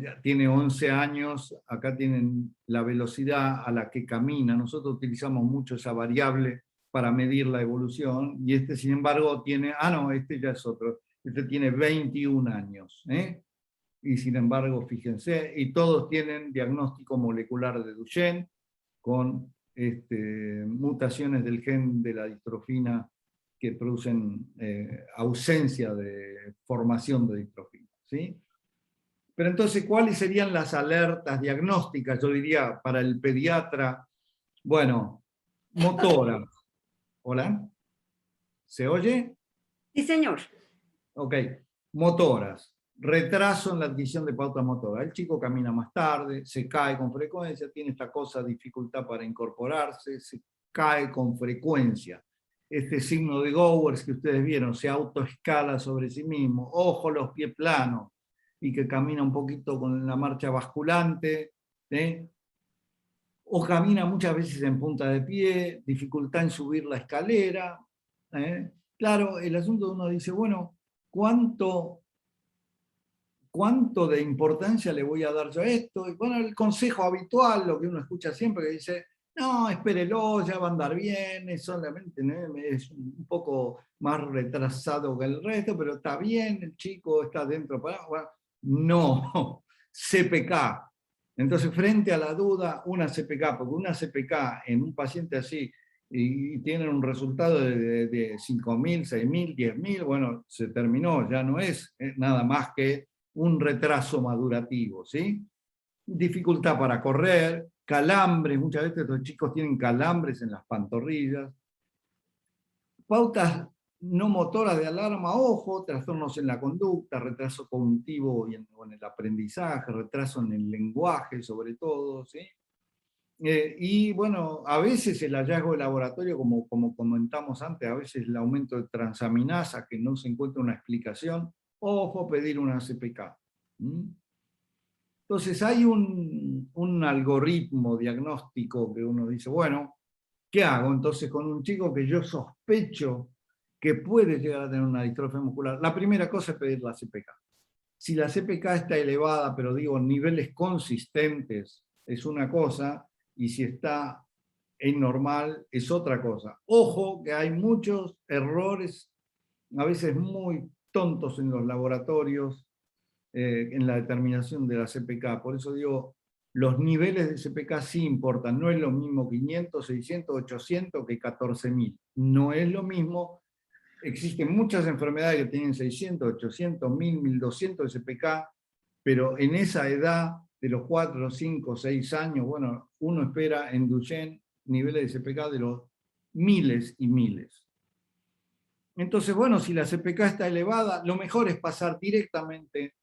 ya tiene 11 años, acá tienen la velocidad a la que camina. Nosotros utilizamos mucho esa variable para medir la evolución, y este sin embargo tiene, no, este ya es otro, este tiene 21 años, y sin embargo, fíjense, y todos tienen diagnóstico molecular de Duchenne, con mutaciones del gen de la distrofina que producen ausencia de formación de distrofina, ¿sí? Pero entonces, ¿cuáles serían las alertas diagnósticas? Yo diría, para el pediatra, bueno, motora. ¿Hola? ¿Se oye? Sí, señor. Ok, motoras. Retraso en la adquisición de pautas motoras. El chico camina más tarde, se cae con frecuencia, tiene esta cosa, dificultad para incorporarse, se cae con frecuencia. Este signo de Gowers que ustedes vieron, se autoescala sobre sí mismo, ojo, los pies planos, y que camina un poquito con la marcha basculante, o camina muchas veces en punta de pie, dificultad en subir la escalera. Claro, el asunto uno dice, bueno, ¿cuánto de importancia le voy a dar yo a esto? Y bueno, el consejo habitual, lo que uno escucha siempre, que dice, no, espérelo, ya va a andar bien, es solamente, ¿no? Es un poco más retrasado que el resto, pero está bien, el chico está dentro. Bueno, no, CPK. Entonces, frente a la duda, una CPK, porque una CPK en un paciente así, y tienen un resultado de 5.000, 6.000, 10.000, bueno, se terminó, ya no es nada más que un retraso madurativo, ¿sí? Dificultad para correr, calambres, muchas veces estos chicos tienen calambres en las pantorrillas, pautas no motoras de alarma, ojo, trastornos en la conducta, retraso cognitivo y en el aprendizaje, retraso en el lenguaje sobre todo, ¿sí? Y bueno, a veces el hallazgo de laboratorio, como comentamos antes, a veces el aumento de transaminasa, que no se encuentra una explicación, ojo, pedir una CPK. Entonces hay un algoritmo diagnóstico que uno dice, bueno, ¿qué hago entonces con un chico que yo sospecho que puede llegar a tener una distrofia muscular? La primera cosa es pedir la CPK. Si la CPK está elevada, pero digo, niveles consistentes, es una cosa, y si está en normal, es otra cosa. Ojo que hay muchos errores, a veces muy tontos en los laboratorios, en la determinación de la CPK. Por eso digo, los niveles de CPK sí importan. No es lo mismo 500, 600, 800 que 14.000. No es lo mismo. Existen muchas enfermedades que tienen 600, 800, 1000, 1200 de CPK, pero en esa edad de los 4, 5, 6 años, bueno, uno espera en Duchenne niveles de CPK de los miles y miles. Entonces, bueno, si la CPK está elevada, lo mejor es pasar directamente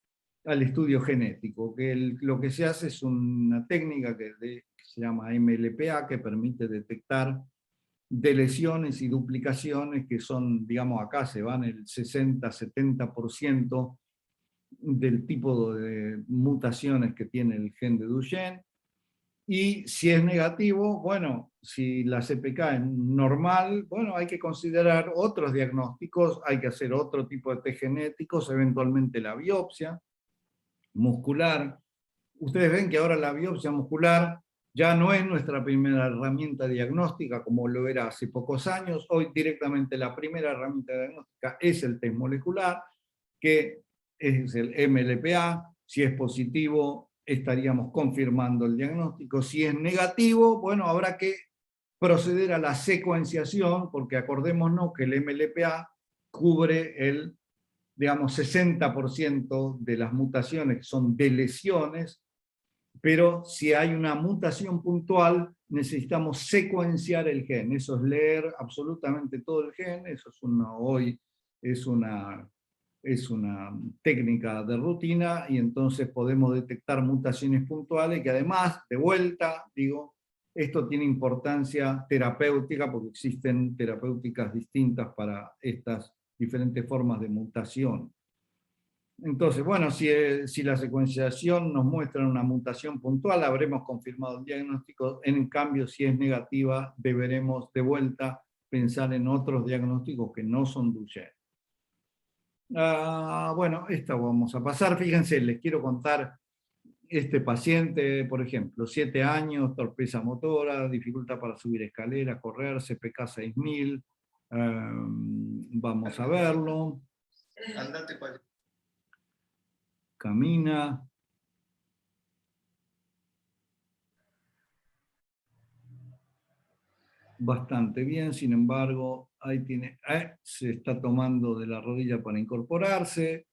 al estudio genético, que lo que se hace es una técnica que se llama MLPA, que permite detectar de lesiones y duplicaciones que son, digamos, acá se van el 60-70% del tipo de mutaciones que tiene el gen de Duchenne. Y si es negativo, bueno, si la CPK es normal, bueno, hay que considerar otros diagnósticos, hay que hacer otro tipo de test genéticos, eventualmente la biopsia muscular. Ustedes ven que ahora la biopsia muscular ya no es nuestra primera herramienta diagnóstica como lo era hace pocos años. Hoy directamente la primera herramienta diagnóstica es el test molecular, que es el MLPA. Si es positivo, estaríamos confirmando el diagnóstico. Si es negativo, bueno, habrá que proceder a la secuenciación, porque acordémonos que el MLPA cubre el, digamos, 60% de las mutaciones que son de lesiones, pero si hay una mutación puntual, necesitamos secuenciar el gen. Eso es leer absolutamente todo el gen, eso es hoy es una técnica de rutina, y entonces podemos detectar mutaciones puntuales que además, de vuelta, digo, esto tiene importancia terapéutica porque existen terapéuticas distintas para estas diferentes formas de mutación. Entonces, bueno, si la secuenciación nos muestra una mutación puntual, habremos confirmado el diagnóstico. En cambio, si es negativa, deberemos de vuelta pensar en otros diagnósticos que no son Duchenne. Bueno, esta vamos a pasar. Fíjense, les quiero contar este paciente, por ejemplo, 7 años, torpeza motora, dificultad para subir escaleras, correr, CPK 6000. Vamos a verlo. Andate para allá. Camina. Bastante bien, sin embargo, ahí tiene, se está tomando de la rodilla para incorporarse,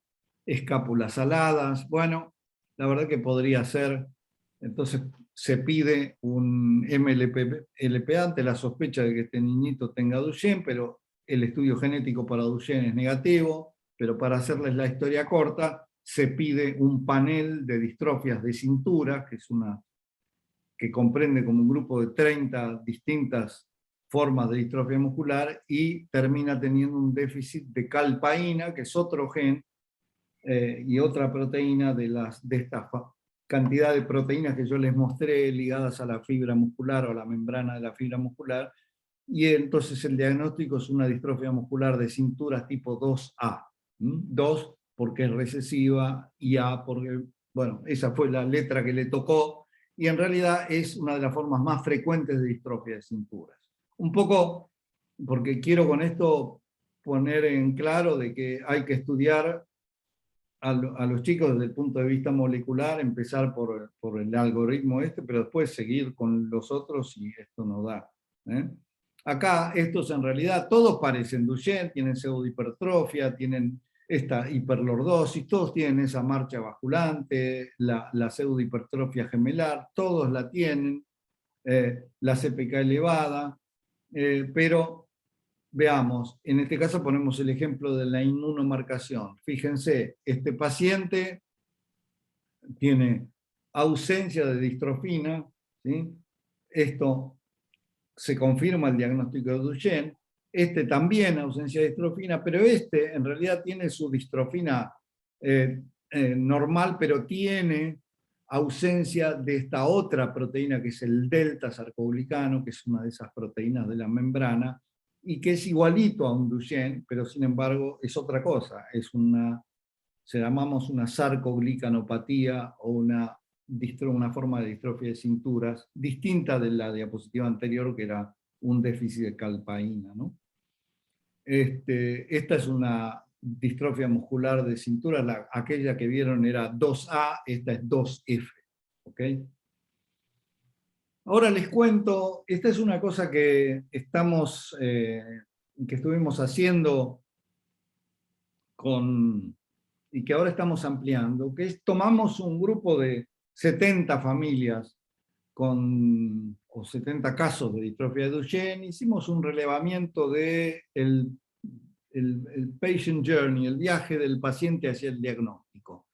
escápulas aladas. Bueno, la verdad que podría ser, entonces se pide un MLPA ante la sospecha de que este niñito tenga Duchenne, pero el estudio genético para Duchenne es negativo, pero para hacerles la historia corta, se pide un panel de distrofias de cintura, que comprende como un grupo de 30 distintas formas de distrofia muscular, y termina teniendo un déficit de calpaína, que es otro gen, y otra proteína de esta cantidad de proteínas que yo les mostré ligadas a la fibra muscular o a la membrana de la fibra muscular, y entonces el diagnóstico es una distrofia muscular de cinturas tipo 2A. 2 porque es recesiva, y A porque, bueno, esa fue la letra que le tocó, y en realidad es una de las formas más frecuentes de distrofia de cinturas. Un poco, porque quiero con esto poner en claro de que hay que estudiar a los chicos desde el punto de vista molecular, empezar por el algoritmo pero después seguir con los otros si esto no da. Acá estos en realidad todos parecen Duchenne, tienen pseudohipertrofia, tienen esta hiperlordosis, todos tienen esa marcha basculante, la pseudohipertrofia gemelar, todos la tienen, la CPK elevada, pero veamos, en este caso ponemos el ejemplo de la inmunomarcación. Fíjense, este paciente tiene ausencia de distrofina, ¿sí? Esto se confirma el diagnóstico de Duchenne. Este también ausencia de distrofina, pero este en realidad tiene su distrofina normal, pero tiene ausencia de esta otra proteína que es el delta sarcoglicano, que es una de esas proteínas de la membrana, y que es igualito a un Duchenne, pero sin embargo es otra cosa, se llamamos una sarcoglicanopatía o una forma de distrofia de cinturas, distinta de la diapositiva anterior, que era un déficit de calpaína, ¿no? Esta es una distrofia muscular de cintura, aquella que vieron era 2A, esta es 2F. ¿Ok? Ahora les cuento, esta es una cosa que estuvimos haciendo y que ahora estamos ampliando, que es tomamos un grupo de 70 familias o 70 casos de distrofia de Duchenne, hicimos un relevamiento de el patient journey, el viaje del paciente hacia el diagnóstico.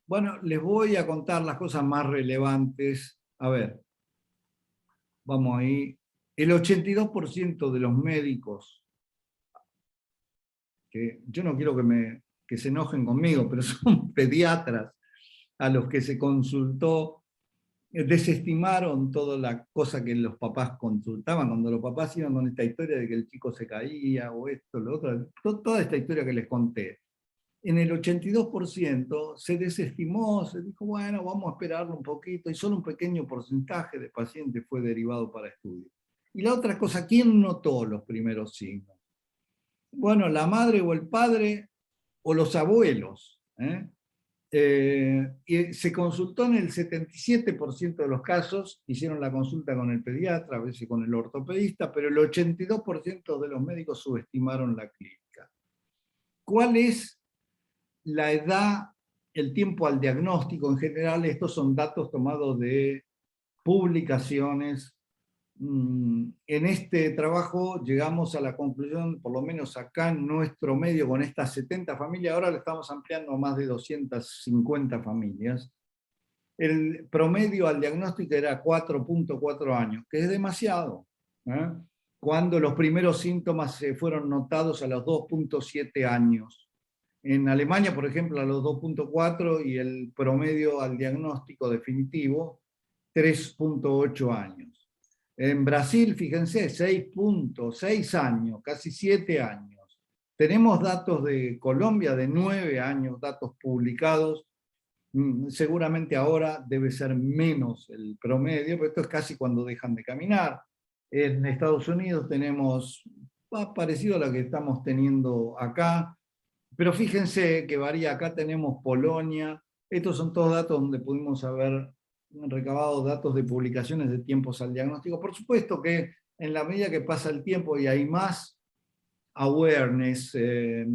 Bueno, les voy a contar las cosas más relevantes. A ver, vamos ahí. El 82% de los médicos, que yo no quiero que se enojen conmigo, pero son pediatras a los que se consultó, desestimaron toda la cosa que los papás consultaban, cuando los papás iban con esta historia de que el chico se caía, o esto, lo otro, toda esta historia que les conté. En el 82% se desestimó, se dijo, bueno, vamos a esperarlo un poquito, y solo un pequeño porcentaje de pacientes fue derivado para estudio. Y la otra cosa, ¿quién notó los primeros signos? Bueno, la madre o el padre o los abuelos. Y se consultó en el 77% de los casos, hicieron la consulta con el pediatra, a veces con el ortopedista, pero el 82% de los médicos subestimaron la clínica. ¿Cuál es la edad, el tiempo al diagnóstico? En general, estos son datos tomados de publicaciones. En este trabajo llegamos a la conclusión, por lo menos acá en nuestro medio, con estas 70 familias, ahora lo estamos ampliando a más de 250 familias, el promedio al diagnóstico era 4.4 años, que es demasiado, ¿eh? Cuando los primeros síntomas se fueron notados a los 2.7 años. En Alemania, por ejemplo, a los 2.4, y el promedio al diagnóstico definitivo, 3.8 años. En Brasil, fíjense, 6.6 años, casi 7 años. Tenemos datos de Colombia de 9 años, datos publicados. Seguramente ahora debe ser menos el promedio, pero esto es casi cuando dejan de caminar. En Estados Unidos tenemos parecido a lo que estamos teniendo acá, pero fíjense que varía. Acá tenemos Polonia. Estos son todos datos donde pudimos haber recabado datos de publicaciones de tiempos al diagnóstico. Por supuesto que en la medida que pasa el tiempo y hay más awareness de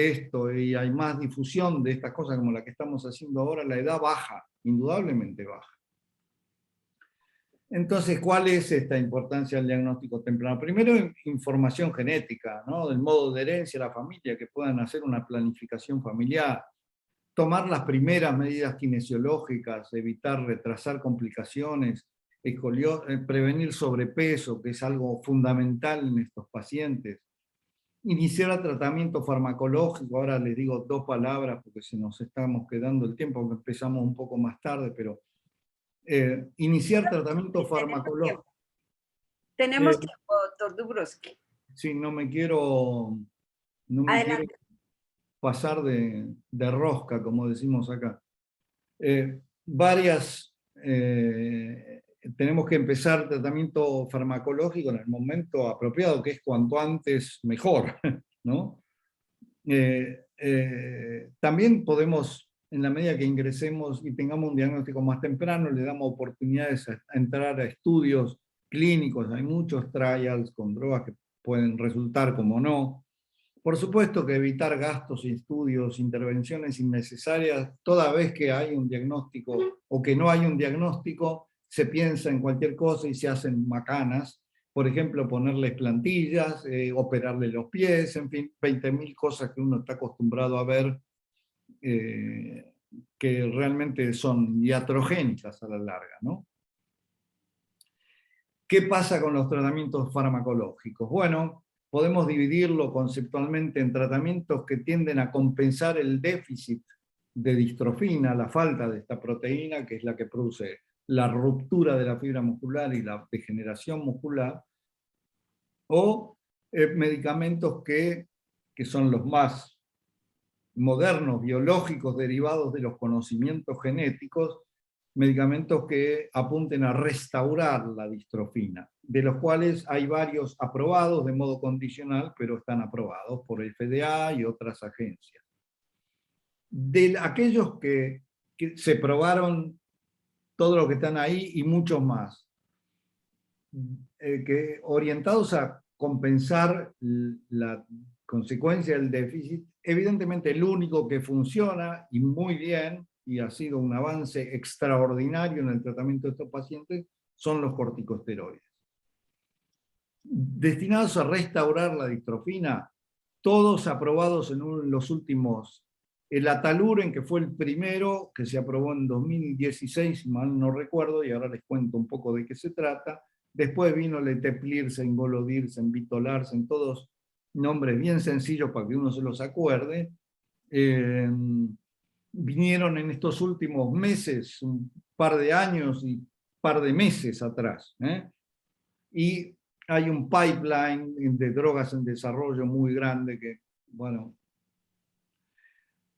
esto, y hay más difusión de estas cosas como la que estamos haciendo ahora, la edad baja, indudablemente baja. Entonces, ¿cuál es esta importancia del diagnóstico temprano? Primero, información genética, ¿no? Del modo de herencia de la familia, que puedan hacer una planificación familiar, tomar las primeras medidas kinesiológicas, evitar retrasar complicaciones, prevenir sobrepeso, que es algo fundamental en estos pacientes, iniciar el tratamiento farmacológico. Ahora les digo 2 palabras porque se nos estamos quedando el tiempo, aunque empezamos un poco más tarde, pero iniciar tratamiento farmacológico. Tenemos tiempo, doctor Dubrovsky. Sí, no me quiero pasar de rosca, como decimos acá. Tenemos que empezar tratamiento farmacológico en el momento apropiado, que es cuanto antes mejor, ¿no? También podemos, en la medida que ingresemos y tengamos un diagnóstico más temprano, le damos oportunidades a entrar a estudios clínicos. Hay muchos trials con drogas que pueden resultar como no. Por supuesto que evitar gastos, estudios, intervenciones innecesarias. Toda vez que hay un diagnóstico o que no hay un diagnóstico, se piensa en cualquier cosa y se hacen macanas. Por ejemplo, ponerles plantillas, operarle los pies, en fin, 20.000 cosas que uno está acostumbrado a ver, que realmente son iatrogénicas a la larga, ¿no? ¿Qué pasa con los tratamientos farmacológicos? Bueno, podemos dividirlo conceptualmente en tratamientos que tienden a compensar el déficit de distrofina, la falta de esta proteína, que es la que produce la ruptura de la fibra muscular y la degeneración muscular, o medicamentos que son los más modernos, biológicos, derivados de los conocimientos genéticos, medicamentos que apunten a restaurar la distrofina, de los cuales hay varios aprobados de modo condicional, pero están aprobados por el FDA y otras agencias. De aquellos que se probaron, todo lo que están ahí y muchos más, que orientados a compensar la consecuencia del déficit, evidentemente el único que funciona y muy bien, y ha sido un avance extraordinario en el tratamiento de estos pacientes, son los corticosteroides. Destinados a restaurar la distrofina, todos aprobados en los últimos. El Ataluren, que fue el primero, que se aprobó en 2016, si mal no recuerdo, y ahora les cuento un poco de qué se trata. Después vino Leteplirsen, Golodilsen, Vitolarsen, todos nombres bien sencillos para que uno se los acuerde. Vinieron en estos últimos meses, un par de años y par de meses atrás. Y hay un pipeline de drogas en desarrollo muy grande que, bueno.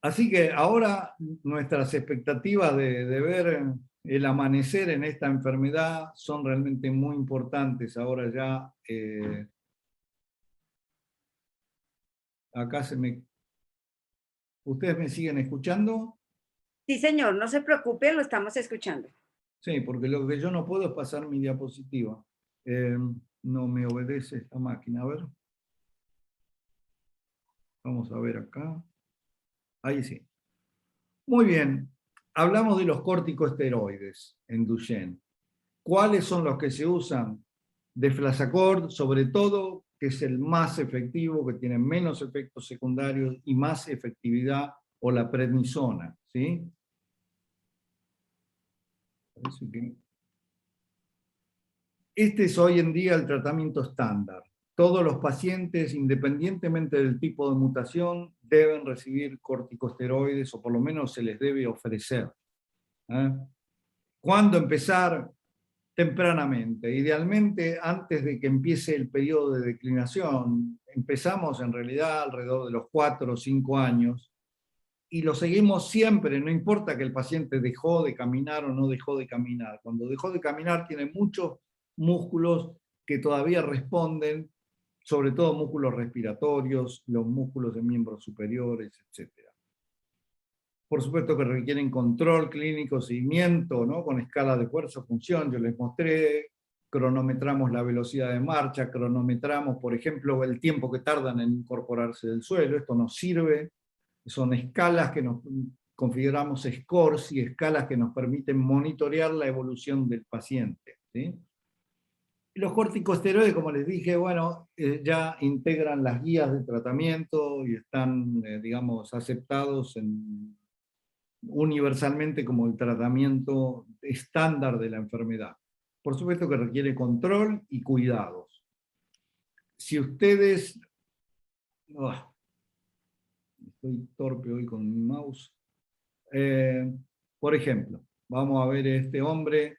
Así que ahora nuestras expectativas de ver el amanecer en esta enfermedad son realmente muy importantes. Ahora ya, acá ¿ustedes me siguen escuchando? Sí, señor, no se preocupe, lo estamos escuchando. Sí, porque lo que yo no puedo es pasar mi diapositiva. No me obedece esta máquina. A ver. Vamos a ver acá. Ahí sí. Muy bien. Hablamos de los corticosteroides en Duchenne. ¿Cuáles son los que se usan? Deflazacort, sobre todo, que es el más efectivo, que tiene menos efectos secundarios y más efectividad, o la prednisona, ¿sí? Parece que este es hoy en día el tratamiento estándar. Todos los pacientes, independientemente del tipo de mutación, deben recibir corticosteroides, o por lo menos se les debe ofrecer. ¿Cuándo empezar? Tempranamente, idealmente antes de que empiece el periodo de declinación. Empezamos en realidad alrededor de los 4 o 5 años y lo seguimos siempre, no importa que el paciente dejó de caminar o no dejó de caminar. Cuando dejó de caminar tiene muchos músculos que todavía responden, sobre todo músculos respiratorios, los músculos de miembros superiores, etc. Por supuesto que requieren control clínico, seguimiento, ¿no? Con escala de fuerza-función, yo les mostré, cronometramos la velocidad de marcha, cronometramos, por ejemplo, el tiempo que tardan en incorporarse del suelo, esto nos sirve, son escalas que nos configuramos, scores y escalas que nos permiten monitorear la evolución del paciente, ¿sí? Los corticosteroides, como les dije, bueno, ya integran las guías de tratamiento y están, digamos, aceptados universalmente como el tratamiento estándar de la enfermedad. Por supuesto que requiere control y cuidados. Si ustedes... estoy torpe hoy con mi mouse. Por ejemplo, vamos a ver este hombre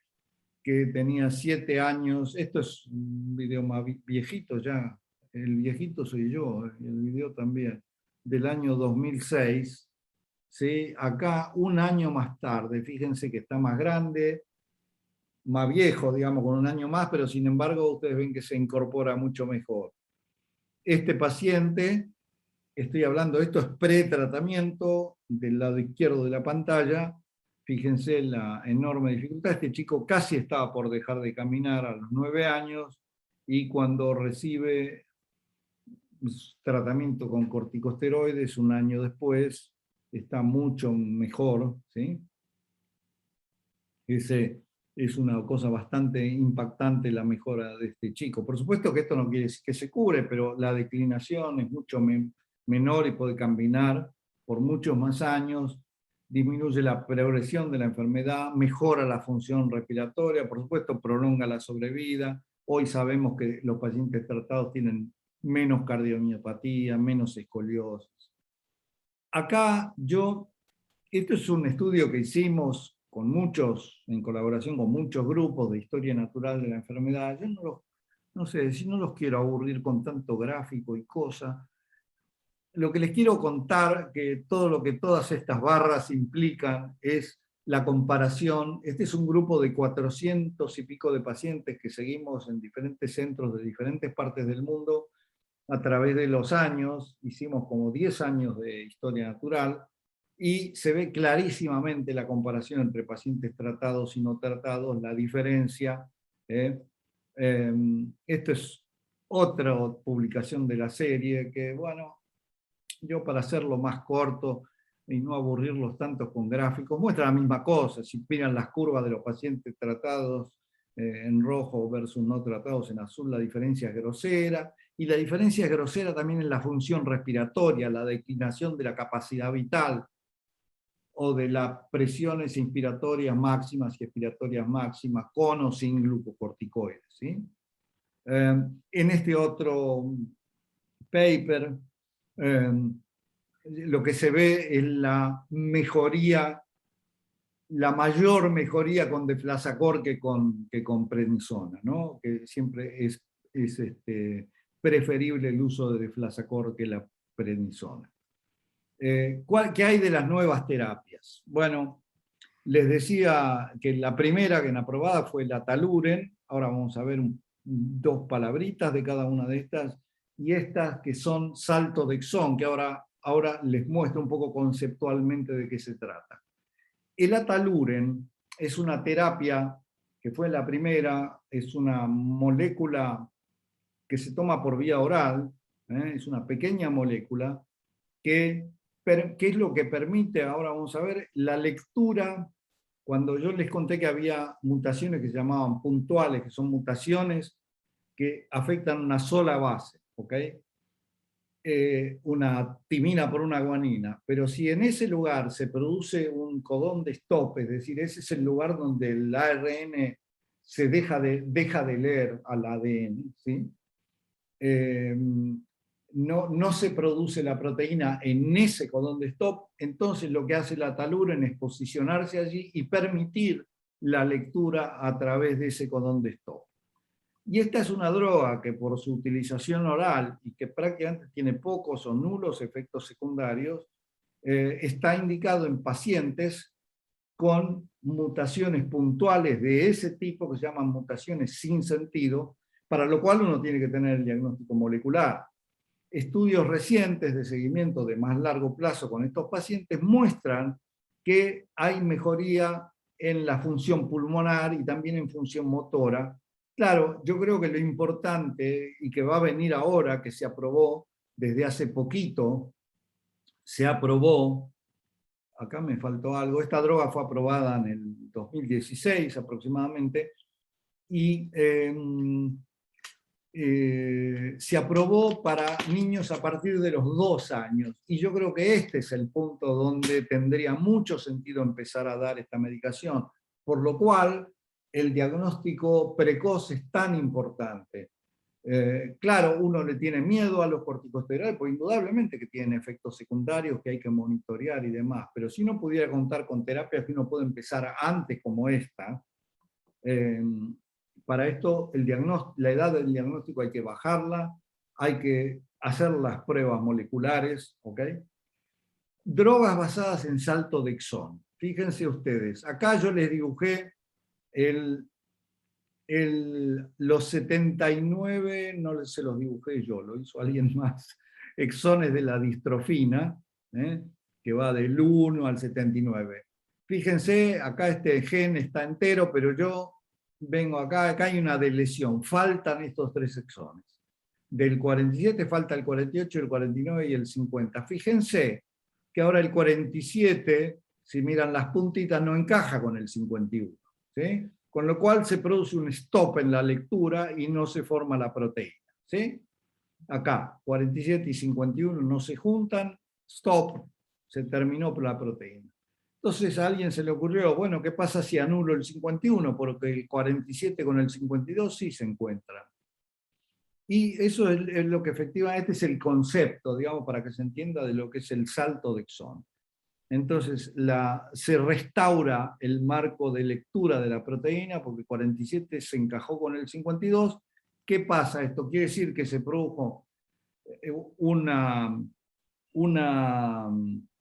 que tenía 7 años. Esto es un video más viejito ya. El viejito soy yo, el video también, del año 2006. ¿Sí? Acá, un año más tarde, fíjense que está más grande, más viejo, digamos, con un año más, pero sin embargo ustedes ven que se incorpora mucho mejor. Este paciente, estoy hablando, esto es pretratamiento, del lado izquierdo de la pantalla, fíjense la enorme dificultad. Este chico casi estaba por dejar de caminar a los 9 años, y cuando recibe tratamiento con corticosteroides, un año después, está mucho mejor, ¿sí? Ese es una cosa bastante impactante, la mejora de este chico. Por supuesto que esto no quiere decir que se cubre, pero la declinación es mucho menor y puede caminar por muchos más años, disminuye la progresión de la enfermedad, mejora la función respiratoria, por supuesto prolonga la sobrevida. Hoy sabemos que los pacientes tratados tienen menos cardiomiopatía, menos escoliosis. Acá esto es un estudio que hicimos con en colaboración con muchos grupos de historia natural de la enfermedad. Yo no sé, si no los quiero aburrir con tanto gráfico y cosa. Lo que les quiero contar, que todo lo que todas estas barras implican, es la comparación. Este es un grupo de 400 y pico de pacientes que seguimos en diferentes centros de diferentes partes del mundo a través de los años. Hicimos como 10 años de historia natural, y se ve clarísimamente la comparación entre pacientes tratados y no tratados, la diferencia. Esto es otra publicación de la serie que, bueno, yo para hacerlo más corto y no aburrirlos tanto con gráficos, muestra la misma cosa. Si miran las curvas de los pacientes tratados en rojo versus no tratados en azul, la diferencia es grosera, y la diferencia es grosera también en la función respiratoria, la declinación de la capacidad vital. o de las presiones inspiratorias máximas y expiratorias máximas, con o sin glucocorticoides, ¿sí? En este otro paper, lo que se ve es la mejoría, la mayor mejoría con deflazacor que con prednisona, ¿no? Que siempre es preferible el uso de deflazacor que la prednisona. ¿Qué hay de las nuevas terapias? Bueno, les decía que la primera que en aprobada fue la Taluren. Ahora vamos a ver dos palabritas de cada una de estas, y estas que son salto de exón, que ahora les muestro un poco conceptualmente de qué se trata. El Ataluren es una terapia que fue la primera, es una molécula que se toma por vía oral, es una pequeña molécula que es lo que permite, ahora vamos a ver, la lectura. Cuando yo les conté que había mutaciones que se llamaban puntuales, que son mutaciones que afectan una sola base, ¿ok? Una timina por una guanina, pero si en ese lugar se produce un codón de stop, es decir, ese es el lugar donde el ARN se deja de leer al ADN, ¿sí? No se produce la proteína en ese codón de stop, entonces lo que hace la Taluren es posicionarse allí y permitir la lectura a través de ese codón de stop. Y esta es una droga que por su utilización oral y que prácticamente tiene pocos o nulos efectos secundarios, está indicado en pacientes con mutaciones puntuales de ese tipo, que se llaman mutaciones sin sentido, para lo cual uno tiene que tener el diagnóstico molecular. Estudios recientes de seguimiento de más largo plazo con estos pacientes muestran que hay mejoría en la función pulmonar y también en función motora. Claro, yo creo que lo importante, y que va a venir ahora, que se aprobó desde hace poquito, se aprobó, acá me faltó algo, esta droga fue aprobada en el 2016 aproximadamente, y se aprobó para niños a partir de los 2 años, y yo creo que este es el punto donde tendría mucho sentido empezar a dar esta medicación, por lo cual el diagnóstico precoz es tan importante. Claro, uno le tiene miedo a los corticosteroides, porque indudablemente que tienen efectos secundarios que hay que monitorear y demás, pero si uno pudiera contar con terapias que uno puede empezar antes como esta, para esto la edad del diagnóstico hay que bajarla, hay que hacer las pruebas moleculares, ¿ok? Drogas basadas en salto de exón. Fíjense ustedes, acá yo les dibujé los 79, no se los dibujé yo, lo hizo alguien más, exones de la distrofina, que va del 1 al 79. Fíjense, acá este gen está entero, pero yo vengo acá hay una delesión, faltan estos 3 exones. Del 47 falta el 48, el 49 y el 50. Fíjense que ahora el 47, si miran las puntitas, no encaja con el 51, ¿sí? Con lo cual se produce un stop en la lectura y no se forma la proteína, ¿sí? Acá, 47 y 51 no se juntan, stop, se terminó la proteína. Entonces a alguien se le ocurrió, bueno, ¿qué pasa si anulo el 51? Porque el 47 con el 52 sí se encuentran. Y eso es lo que efectivamente es el concepto, digamos, para que se entienda de lo que es el salto de exón. Entonces se restaura el marco de lectura de la proteína, porque 47 se encajó con el 52. ¿Qué pasa? Esto quiere decir que se produjo una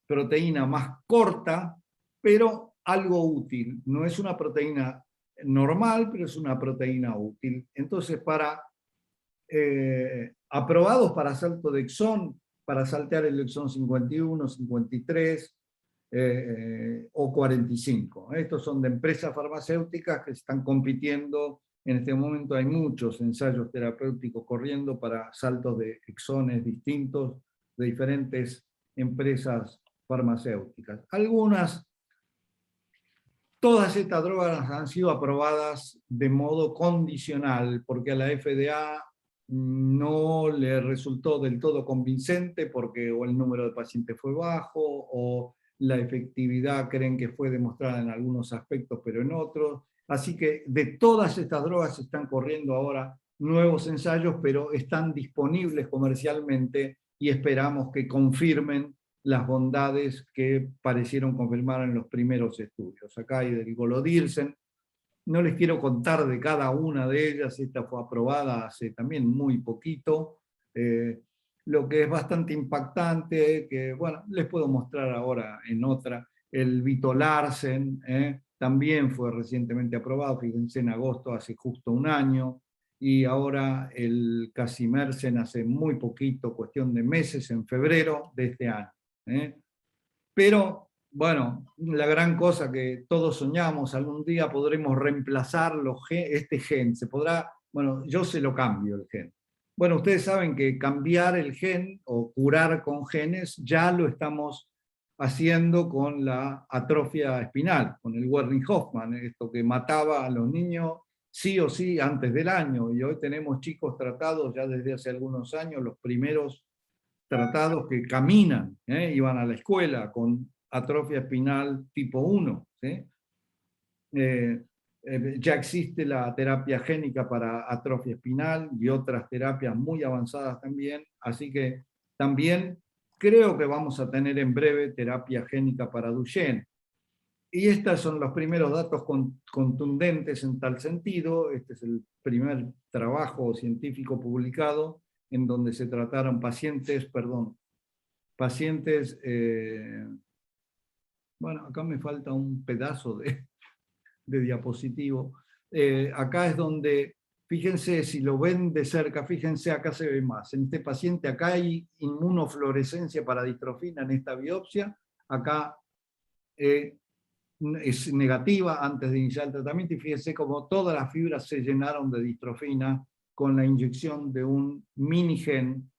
proteína más corta, pero algo útil. No es una proteína normal, pero es una proteína útil. Entonces, aprobados para salto de exón, para saltear el exón 51, 53 o 45. Estos son de empresas farmacéuticas que están compitiendo. En este momento hay muchos ensayos terapéuticos corriendo para saltos de exones distintos de diferentes empresas farmacéuticas. Todas estas drogas han sido aprobadas de modo condicional, porque a la FDA no le resultó del todo convincente, porque o el número de pacientes fue bajo, o la efectividad creen que fue demostrada en algunos aspectos, pero en otros. Así que de todas estas drogas están corriendo ahora nuevos ensayos, pero están disponibles comercialmente y esperamos que confirmen las bondades que parecieron confirmar en los primeros estudios. Acá hay del Golodirsen. No les quiero contar de cada una de ellas, esta fue aprobada hace también muy poquito. Lo que es bastante impactante, que bueno, les puedo mostrar ahora en otra, el Vitolarsen, también fue recientemente aprobado, fíjense, en agosto, hace justo un año, y ahora el Casimersen hace muy poquito, cuestión de meses, en febrero de este año. Pero, bueno, la gran cosa que todos soñamos, algún día podremos reemplazar este gen, se podrá, bueno, yo se lo cambio el gen. Bueno, ustedes saben que cambiar el gen o curar con genes ya lo estamos haciendo con la atrofia espinal, con el Werning-Hoffmann, esto que mataba a los niños sí o sí antes del año, y hoy tenemos chicos tratados ya desde hace algunos años, los primeros tratados que caminan, iban a la escuela con atrofia espinal tipo 1. ¿Sí? Ya existe la terapia génica para atrofia espinal y otras terapias muy avanzadas también, así que también creo que vamos a tener en breve terapia génica para Duchenne. Y estos son los primeros datos contundentes en tal sentido. Este es el primer trabajo científico publicado en donde se trataron pacientes, bueno, acá me falta un pedazo de diapositivo. Acá es donde, fíjense, si lo ven de cerca, fíjense, acá se ve más. En este paciente acá hay inmunofluorescencia para distrofina en esta biopsia. Acá es negativa antes de iniciar el tratamiento, y fíjense cómo todas las fibras se llenaron de distrofina con la inyección de un minigen.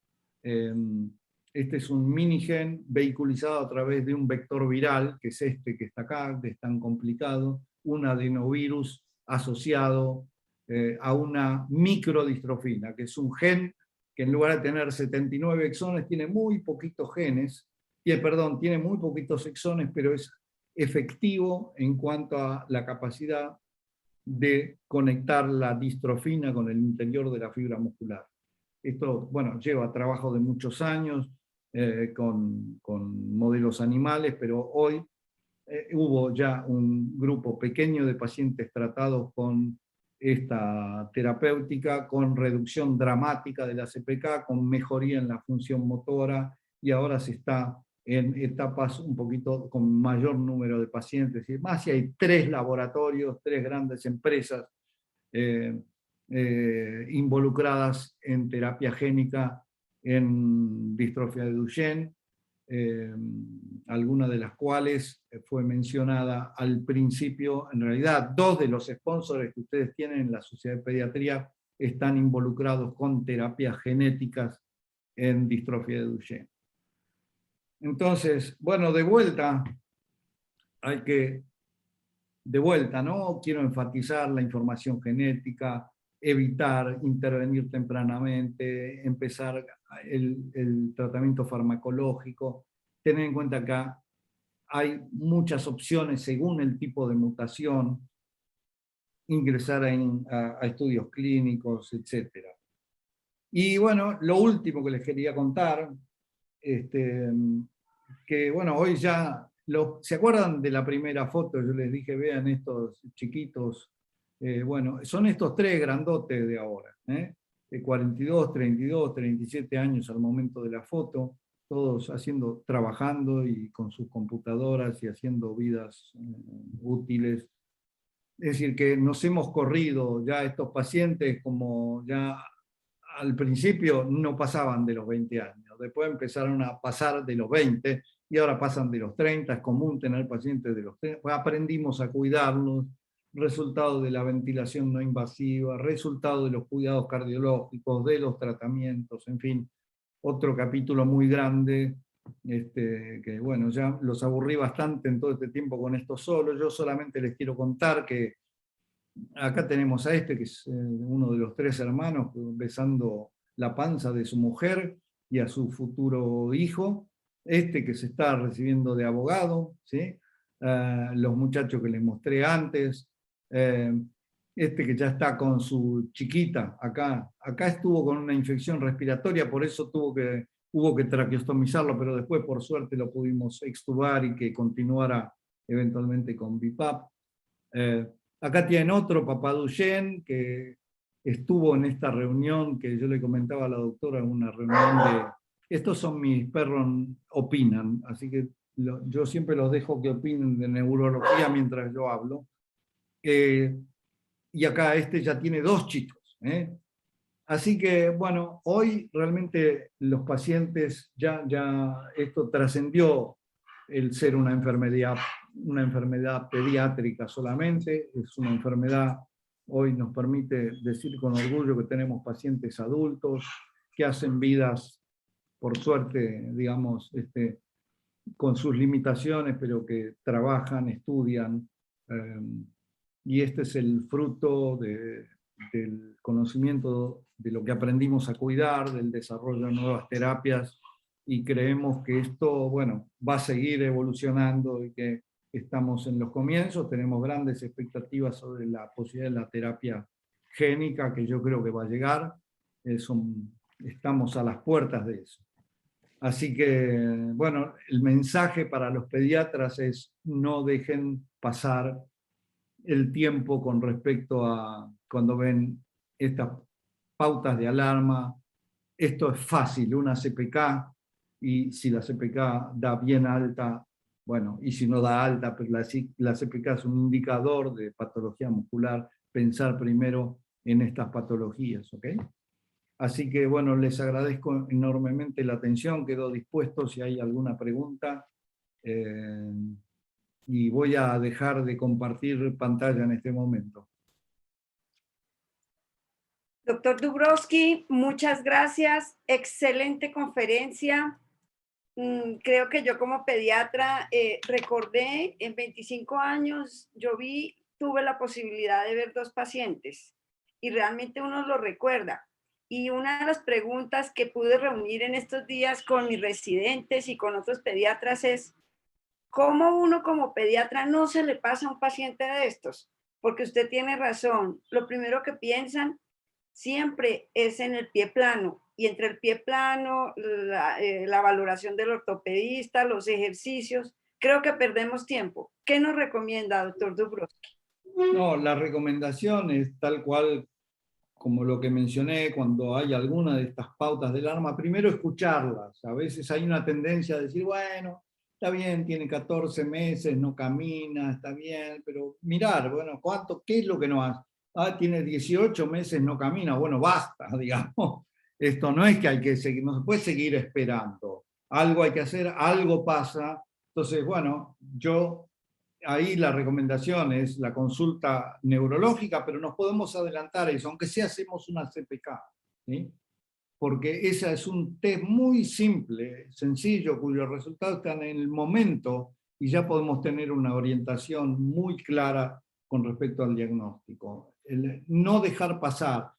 Este es un minigen vehiculizado a través de un vector viral, que es este que está acá, que es tan complicado, un adenovirus asociado a una microdistrofina, que es un gen que en lugar de tener 79 exones, tiene muy poquitos genes, tiene muy poquitos exones, pero es efectivo en cuanto a la capacidad de conectar la distrofina con el interior de la fibra muscular. Esto, bueno, lleva trabajo de muchos años con modelos animales, pero hoy hubo ya un grupo pequeño de pacientes tratados con esta terapéutica, con reducción dramática de la CPK, con mejoría en la función motora, y ahora se está en etapas un poquito con mayor número de pacientes y más, y hay 3 laboratorios, 3 grandes empresas involucradas en terapia génica en distrofia de Duchenne, alguna de las cuales fue mencionada al principio. En realidad, 2 de los sponsors que ustedes tienen en la Sociedad de Pediatría están involucrados con terapias genéticas en distrofia de Duchenne. Entonces, bueno, de vuelta, ¿no? Quiero enfatizar la información genética, evitar intervenir tempranamente, empezar el tratamiento farmacológico, tener en cuenta que hay muchas opciones según el tipo de mutación, ingresar a estudios clínicos, etc. Y bueno, lo último que les quería contar, que bueno, hoy ya, ¿se acuerdan de la primera foto? Yo les dije, vean estos chiquitos, bueno, son estos 3 grandotes de ahora, de 42, 32, 37 años al momento de la foto, todos trabajando y con sus computadoras y haciendo vidas útiles. Es decir, que nos hemos corrido ya estos pacientes, como ya al principio no pasaban de los 20 años, después empezaron a pasar de los 20 y ahora pasan de los 30, es común tener pacientes de los 30, pues aprendimos a cuidarnos, resultado de la ventilación no invasiva, resultado de los cuidados cardiológicos, de los tratamientos, en fin, otro capítulo muy grande, que bueno, ya los aburrí bastante en todo este tiempo con esto solo. Yo solamente les quiero contar que acá tenemos a que es uno de los 3 hermanos besando la panza de su mujer y a su futuro hijo. este que se está recibiendo de abogado, ¿sí? Los muchachos que les mostré antes, este que ya está con su chiquita acá estuvo con una infección respiratoria, por eso hubo que traqueostomizarlo, pero después por suerte lo pudimos extubar y que continuara eventualmente con BiPAP. Acá tienen otro, papá Duchenne, que estuvo en esta reunión que yo le comentaba a la doctora, una reunión de... Estos son mis perros, opinan, así que yo siempre los dejo que opinen de neurología mientras yo hablo. Y acá este ya tiene 2 chicos. Así que, bueno, hoy realmente los pacientes ya esto trascendió el ser una enfermedad pediátrica solamente, es una enfermedad, hoy nos permite decir con orgullo que tenemos pacientes adultos que hacen vidas, por suerte, digamos, con sus limitaciones, pero que trabajan, estudian, y este es el fruto del conocimiento de lo que aprendimos a cuidar, del desarrollo de nuevas terapias, y creemos que esto, bueno, va a seguir evolucionando y que estamos en los comienzos, tenemos grandes expectativas sobre la posibilidad de la terapia génica, que yo creo que va a llegar, estamos a las puertas de eso. Así que, bueno, el mensaje para los pediatras es no dejen pasar el tiempo con respecto a cuando ven estas pautas de alarma. Esto es fácil, una CPK, y si la CPK da bien alta, bueno, y si no da alta, pero la CPK es un indicador de patología muscular, pensar primero en estas patologías, ¿ok? Así que, bueno, les agradezco enormemente la atención, quedo dispuesto si hay alguna pregunta. Y voy a dejar de compartir pantalla en este momento. Doctor Dubrovsky, muchas gracias. Excelente conferencia. Creo que yo como pediatra recordé en 25 años, tuve la posibilidad de ver 2 pacientes y realmente uno lo recuerda. Y una de las preguntas que pude reunir en estos días con mis residentes y con otros pediatras es, ¿cómo uno como pediatra no se le pasa a un paciente de estos? Porque usted tiene razón. Lo primero que piensan siempre es en el pie plano, y entre el pie plano, la valoración del ortopedista, los ejercicios, creo que perdemos tiempo. ¿Qué nos recomienda, doctor Dubrovsky? No, la recomendación es tal cual como lo que mencioné, cuando hay alguna de estas pautas del alarma, primero escucharlas. A veces hay una tendencia a decir, bueno, está bien, tiene 14 meses, no camina, está bien, pero mirar, bueno, ¿qué es lo que no hace? Tiene 18 meses, no camina, bueno, basta, digamos. Esto no es que hay que seguir, no se puede seguir esperando. Algo hay que hacer, algo pasa. Entonces, bueno, ahí la recomendación es la consulta neurológica, pero nos podemos adelantar a eso, aunque sea hacemos una CPK, ¿sí? Porque ese es un test muy simple, sencillo, cuyos resultados están en el momento y ya podemos tener una orientación muy clara con respecto al diagnóstico. No dejar pasar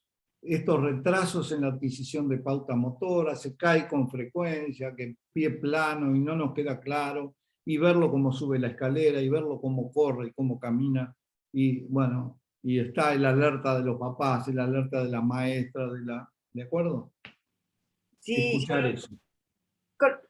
estos retrasos en la adquisición de pauta motora, se cae con frecuencia, que pie plano y no nos queda claro, y verlo cómo sube la escalera, y verlo cómo corre y cómo camina, y bueno, y está el alerta de los papás, el alerta de la maestra, ¿de acuerdo? Sí, Escuchar eso.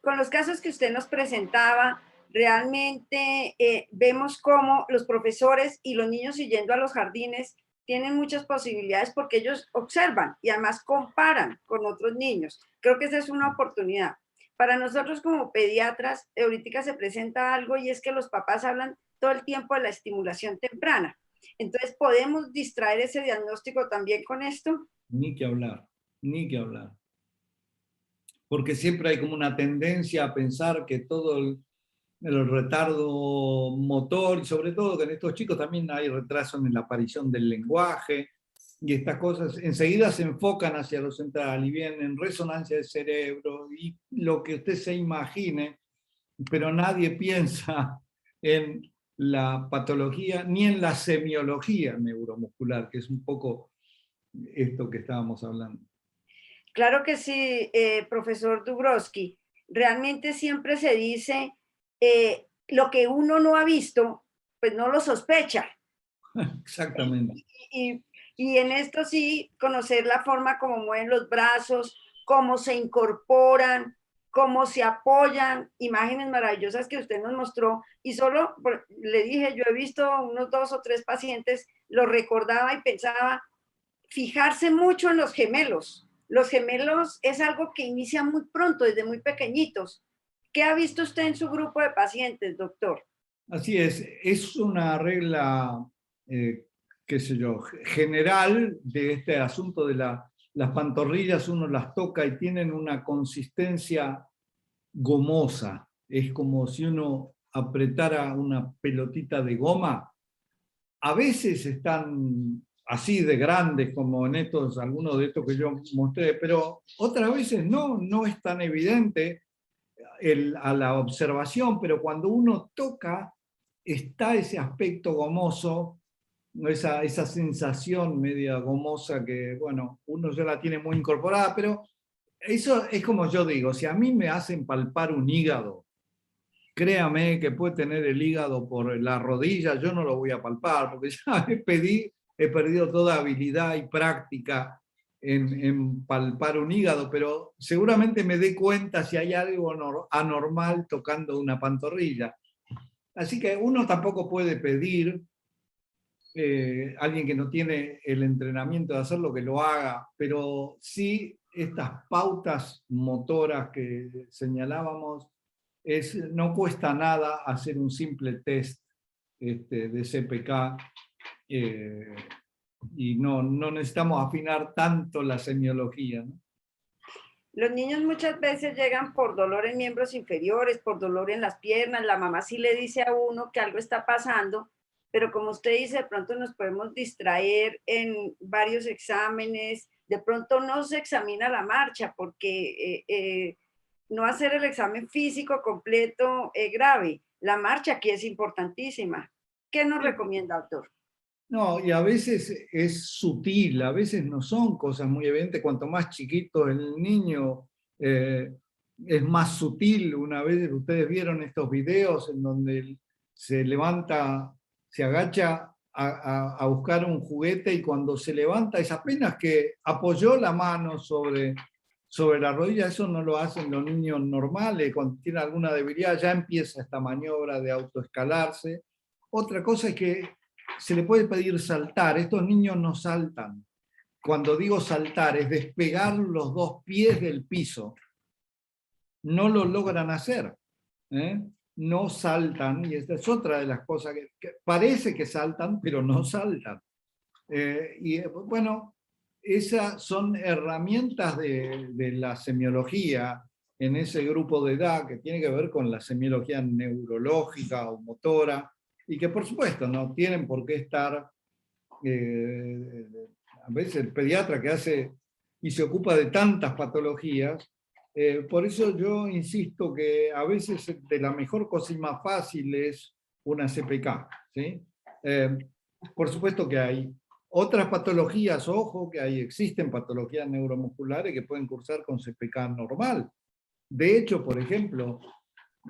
con los casos que usted nos presentaba, realmente vemos cómo los profesores y los niños yendo a los jardines tienen muchas posibilidades porque ellos observan y además comparan con otros niños. Creo que esa es una oportunidad. Para nosotros como pediatras, ahorita se presenta algo y es que los papás hablan todo el tiempo de la estimulación temprana. Entonces, ¿podemos distraer ese diagnóstico también con esto? Ni que hablar, ni que hablar. Porque siempre hay como una tendencia a pensar que todo el retardo motor, y sobre todo que en estos chicos también hay retraso en la aparición del lenguaje, y estas cosas enseguida se enfocan hacia lo central y vienen en resonancia del cerebro y lo que usted se imagine, pero nadie piensa en la patología ni en la semiología neuromuscular, que es un poco esto que estábamos hablando. Claro que sí, profesor Dubrovsky. realmente siempre se dice, lo que uno no ha visto, pues no lo sospecha. Exactamente. Y, y en esto sí, conocer la forma como mueven los brazos, cómo se incorporan, cómo se apoyan, imágenes maravillosas que usted nos mostró. Y solo le dije, yo he visto unos 2 o 3 pacientes, lo recordaba y pensaba, fijarse mucho en los gemelos. Los gemelos es algo que inicia muy pronto, desde muy pequeñitos. ¿Qué ha visto usted en su grupo de pacientes, doctor? Así es una regla, qué sé yo, general de este asunto de las pantorrillas, uno las toca y tienen una consistencia gomosa. Es como si uno apretara una pelotita de goma. A veces están así de grandes como en estos, algunos de estos que yo mostré, pero otras veces no es tan evidente a la observación, pero cuando uno toca, está ese aspecto gomoso, esa sensación media gomosa que, bueno, uno ya la tiene muy incorporada, pero eso es como yo digo, si a mí me hacen palpar un hígado, créame que puede tener el hígado por la rodilla, yo no lo voy a palpar, porque ya he perdido toda habilidad y práctica en palpar un hígado, pero seguramente me dé cuenta si hay algo anormal tocando una pantorrilla. Así que uno tampoco puede pedir a alguien que no tiene el entrenamiento de hacerlo que lo haga, pero sí estas pautas motoras que señalábamos, no cuesta nada hacer un simple test de CPK y no necesitamos afinar tanto la semiología, ¿no? Los niños muchas veces llegan por dolor en miembros inferiores, por dolor en las piernas. La mamá sí le dice a uno que algo está pasando, pero como usted dice, de pronto nos podemos distraer en varios exámenes. De pronto no se examina la marcha porque no hacer el examen físico completo es grave. La marcha aquí es importantísima. ¿Qué nos recomienda, doctor? No, y a veces es sutil, a veces no son cosas muy evidentes. Cuanto más chiquito el niño, es más sutil. Una vez ustedes vieron estos videos en donde él se levanta, se agacha a buscar un juguete y cuando se levanta es apenas que apoyó la mano sobre la rodilla. Eso no lo hacen los niños normales. Cuando tienen alguna debilidad ya empieza esta maniobra de autoescalarse. Otra cosa es que se le puede pedir saltar. Estos niños no saltan. Cuando digo saltar, es despegar los 2 pies del piso. No lo logran hacer. No saltan, y esta es otra de las cosas que parece que saltan, pero no saltan. Y bueno, esas son herramientas de la semiología en ese grupo de edad que tiene que ver con la semiología neurológica o motora, y que por supuesto no tienen por qué estar, a veces el pediatra que hace y se ocupa de tantas patologías, por eso yo insisto que a veces de la mejor cosa y más fácil es una CPK, ¿sí? Por supuesto que hay otras patologías, ojo, que ahí existen patologías neuromusculares que pueden cursar con CPK normal. De hecho, por ejemplo,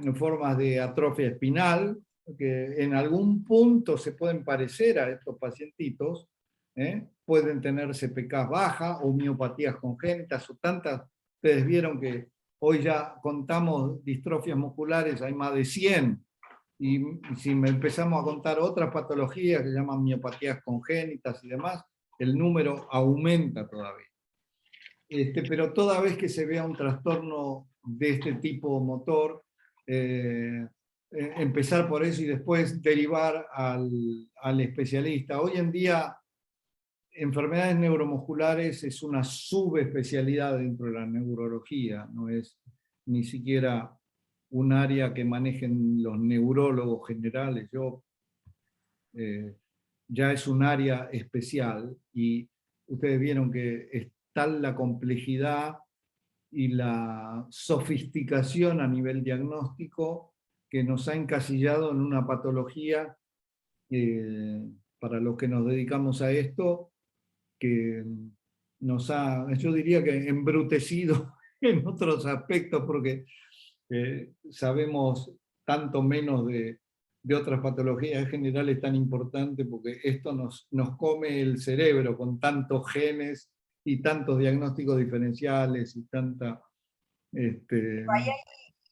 en formas de atrofia espinal, que en algún punto se pueden parecer a estos pacientitos, pueden tener CPK baja o miopatías congénitas o tantas. Ustedes vieron que hoy ya contamos distrofias musculares, hay más de 100, y si empezamos a contar otras patologías que se llaman miopatías congénitas y demás, el número aumenta todavía. Pero toda vez que se vea un trastorno de este tipo motor, empezar por eso y después derivar al especialista. Hoy en día, enfermedades neuromusculares es una subespecialidad dentro de la neurología, no es ni siquiera un área que manejen los neurólogos generales. Ya es un área especial y ustedes vieron que es tal la complejidad y la sofisticación a nivel diagnóstico que nos ha encasillado en una patología, para los que nos dedicamos a esto, que nos ha, yo diría que embrutecido en otros aspectos, porque sabemos tanto menos de otras patologías generales tan importantes, porque esto nos come el cerebro con tantos genes y tantos diagnósticos diferenciales y tanta...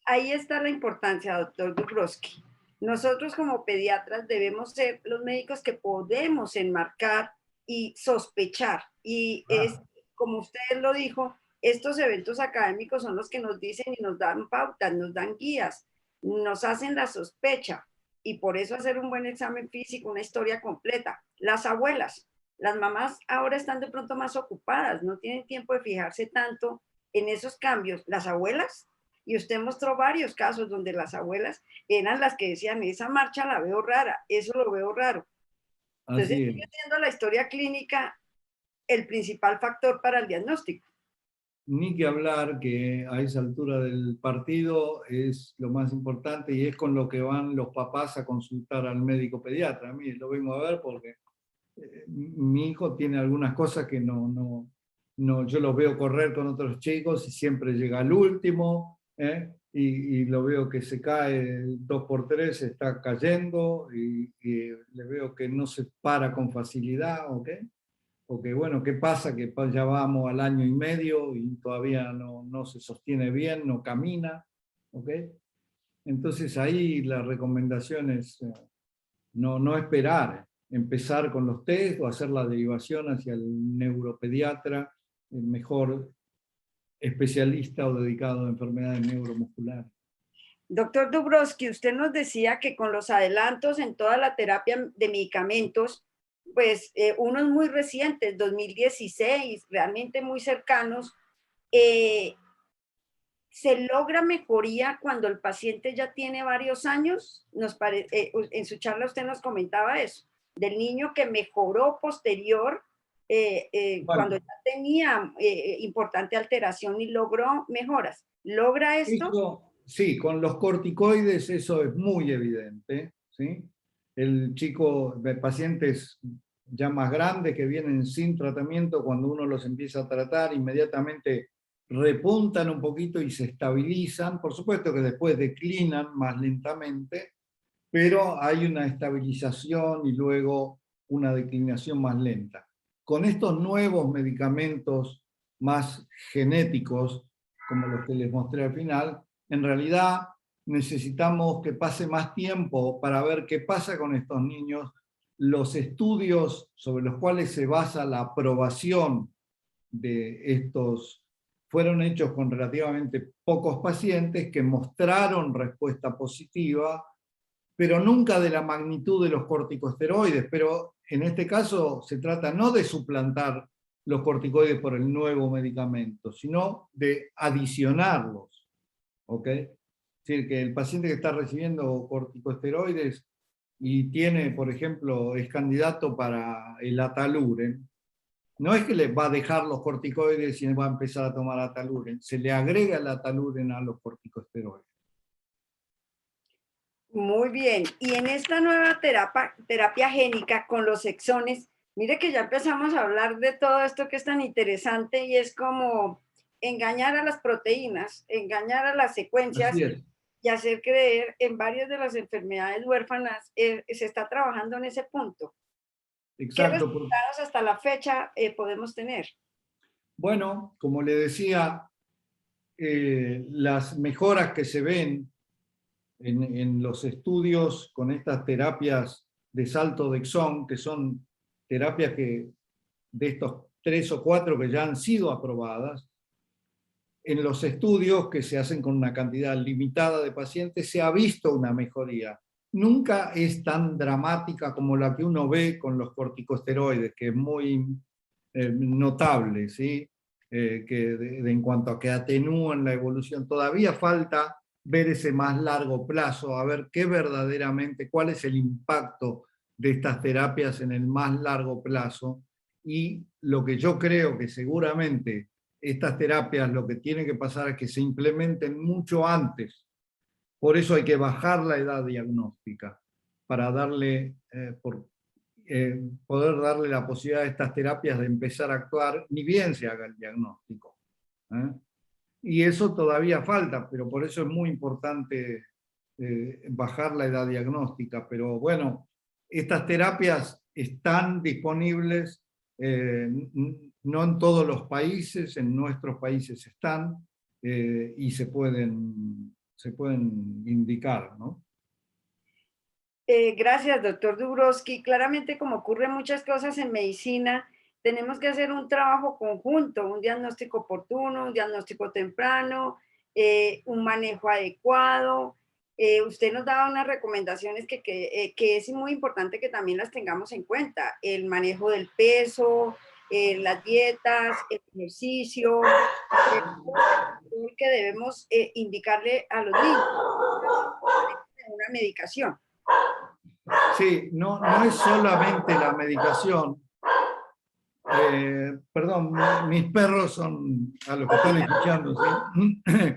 Ahí está la importancia, doctor Dubrovsky. Nosotros como pediatras debemos ser los médicos que podemos enmarcar y sospechar. Y es, como usted lo dijo, estos eventos académicos son los que nos dicen y nos dan pautas, nos dan guías, nos hacen la sospecha. Y por eso hacer un buen examen físico, una historia completa. Las abuelas, las mamás ahora están de pronto más ocupadas, no tienen tiempo de fijarse tanto en esos cambios. Las abuelas, y usted mostró varios casos donde las abuelas eran las que decían, esa marcha la veo rara, eso lo veo raro. Entonces, sigue siendo la historia clínica el principal factor para el diagnóstico. Ni que hablar que a esa altura del partido es lo más importante y es con lo que van los papás a consultar al médico pediatra. A mí lo vengo a ver porque mi hijo tiene algunas cosas que no, yo lo veo correr con otros chicos y siempre llega al último, y lo veo que se cae 2x3, se está cayendo, y le veo que no se para con facilidad, ¿ok? Porque bueno, ¿qué pasa? Que ya vamos al año y medio y todavía no se sostiene bien, no camina, ¿ok? Entonces ahí la recomendación es no esperar, empezar con los test o hacer la derivación hacia el neuropediatra, el mejor especialista o dedicado a enfermedades neuromusculares. Doctor Dubrovsky, usted nos decía que con los adelantos en toda la terapia de medicamentos, pues unos muy recientes, 2016, realmente muy cercanos, ¿se logra mejoría cuando el paciente ya tiene varios años? En su charla usted nos comentaba eso, del niño que mejoró posterior cuando ya tenía importante alteración y logró mejoras. ¿Logra esto? Sí, con los corticoides eso es muy evidente, ¿sí? El chico, de pacientes ya más grandes que vienen sin tratamiento, cuando uno los empieza a tratar, inmediatamente repuntan un poquito y se estabilizan. Por supuesto que después declinan más lentamente, pero hay una estabilización y luego una declinación más lenta. Con estos nuevos medicamentos más genéticos, como los que les mostré al final, en realidad necesitamos que pase más tiempo para ver qué pasa con estos niños. Los estudios sobre los cuales se basa la aprobación de estos fueron hechos con relativamente pocos pacientes que mostraron respuesta positiva, pero nunca de la magnitud de los corticosteroides. Pero en este caso se trata no de suplantar los corticoides por el nuevo medicamento, sino de adicionarlos. ¿Ok? Es decir, que el paciente que está recibiendo corticosteroides y tiene, por ejemplo, es candidato para el Ataluren, no es que le va a dejar los corticoides y va a empezar a tomar Ataluren, se le agrega el Ataluren a los corticosteroides. Muy bien. Y en esta nueva terapia génica con los exones, mire que ya empezamos a hablar de todo esto que es tan interesante y es como engañar a las proteínas, engañar a las secuencias y hacer creer en varias de las enfermedades huérfanas. Se está trabajando en ese punto. Exacto. ¿Qué resultados hasta la fecha podemos tener? Bueno, como le decía, las mejoras que se ven en los estudios con estas terapias de salto de exón, que son terapias que de estos 3 o 4 que ya han sido aprobadas, en los estudios que se hacen con una cantidad limitada de pacientes se ha visto una mejoría. Nunca es tan dramática como la que uno ve con los corticosteroides, que es muy notable, ¿sí? En cuanto a que atenúan la evolución. Todavía falta ver ese más largo plazo, a ver qué verdaderamente, cuál es el impacto de estas terapias en el más largo plazo. Y lo que yo creo que seguramente estas terapias lo que tiene que pasar es que se implementen mucho antes. Por eso hay que bajar la edad diagnóstica, para darle, poder darle la posibilidad a estas terapias de empezar a actuar, ni bien se haga el diagnóstico. y eso todavía falta, pero por eso es muy importante bajar la edad diagnóstica. Pero bueno, estas terapias están disponibles, no en todos los países, en nuestros países están, y se pueden indicar, ¿no? Gracias, doctor Dubrowski. Claramente, como ocurren muchas cosas en medicina, tenemos que hacer un trabajo conjunto, un diagnóstico oportuno, un diagnóstico temprano, un manejo adecuado. Usted nos daba unas recomendaciones que es muy importante que también las tengamos en cuenta. El manejo del peso, las dietas, el ejercicio, todo que debemos indicarle a los niños. Una medicación. Sí, no es solamente la medicación. Perdón, mis perros son a los que están escuchando, ¿sí?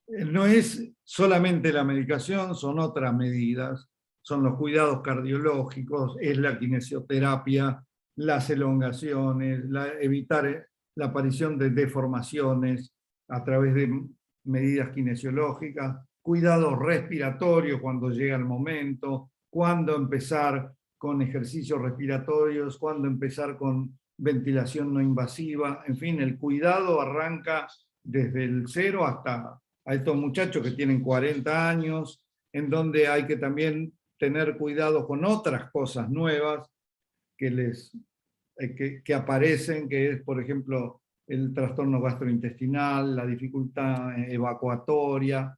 No es solamente la medicación, son otras medidas, son los cuidados cardiológicos, es la kinesioterapia, las elongaciones, evitar la aparición de deformaciones a través de medidas kinesiológicas, cuidados respiratorios cuando llega el momento, cuándo empezar con ejercicios respiratorios, cuándo empezar con ventilación no invasiva, en fin, el cuidado arranca desde el cero hasta a estos muchachos que tienen 40 años, en donde hay que también tener cuidado con otras cosas nuevas que aparecen, que es, por ejemplo, el trastorno gastrointestinal, la dificultad evacuatoria,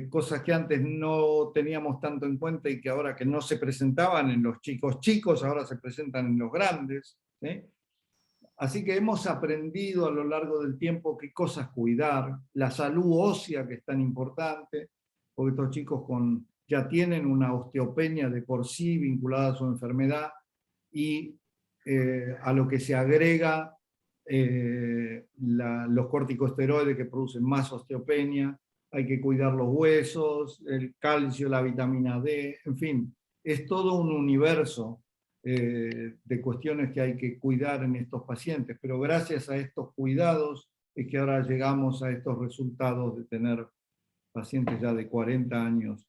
cosas que antes no teníamos tanto en cuenta y que ahora que no se presentaban en los chicos, ahora se presentan en los grandes, ¿sí? Así que hemos aprendido a lo largo del tiempo qué cosas cuidar, la salud ósea, que es tan importante, porque estos chicos ya tienen una osteopenia de por sí vinculada a su enfermedad, y a lo que se agrega los corticosteroides que producen más osteopenia, hay que cuidar los huesos, el calcio, la vitamina D, en fin, es todo un universo de cuestiones que hay que cuidar en estos pacientes, pero gracias a estos cuidados es que ahora llegamos a estos resultados de tener pacientes ya de 40 años.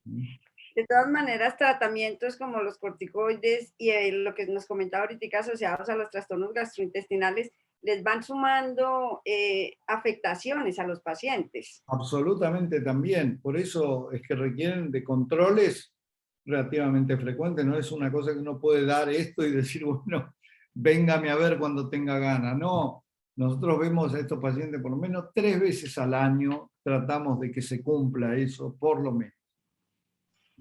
De todas maneras, tratamientos como los corticoides y lo que nos comentaba ahorita asociados a los trastornos gastrointestinales les van sumando afectaciones a los pacientes. Absolutamente también, por eso es que requieren de controles relativamente frecuentes, no es una cosa que uno puede dar esto y decir, bueno, véngame a ver cuando tenga ganas. No, nosotros vemos a estos pacientes por lo menos 3 veces al año, tratamos de que se cumpla eso, por lo menos.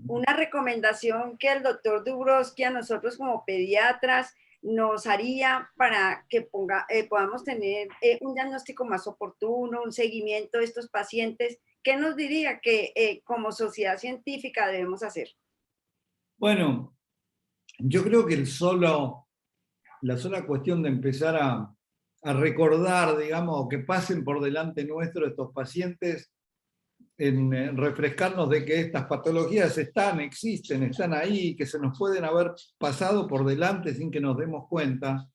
Una recomendación que el doctor Dubrowski a nosotros como pediatras nos haría para que podamos tener un diagnóstico más oportuno, un seguimiento de estos pacientes, ¿qué nos diría que como sociedad científica debemos hacer? Bueno, yo creo que la sola cuestión de empezar a recordar, digamos, que pasen por delante nuestro estos pacientes, en refrescarnos de que estas patologías existen, están ahí, que se nos pueden haber pasado por delante sin que nos demos cuenta,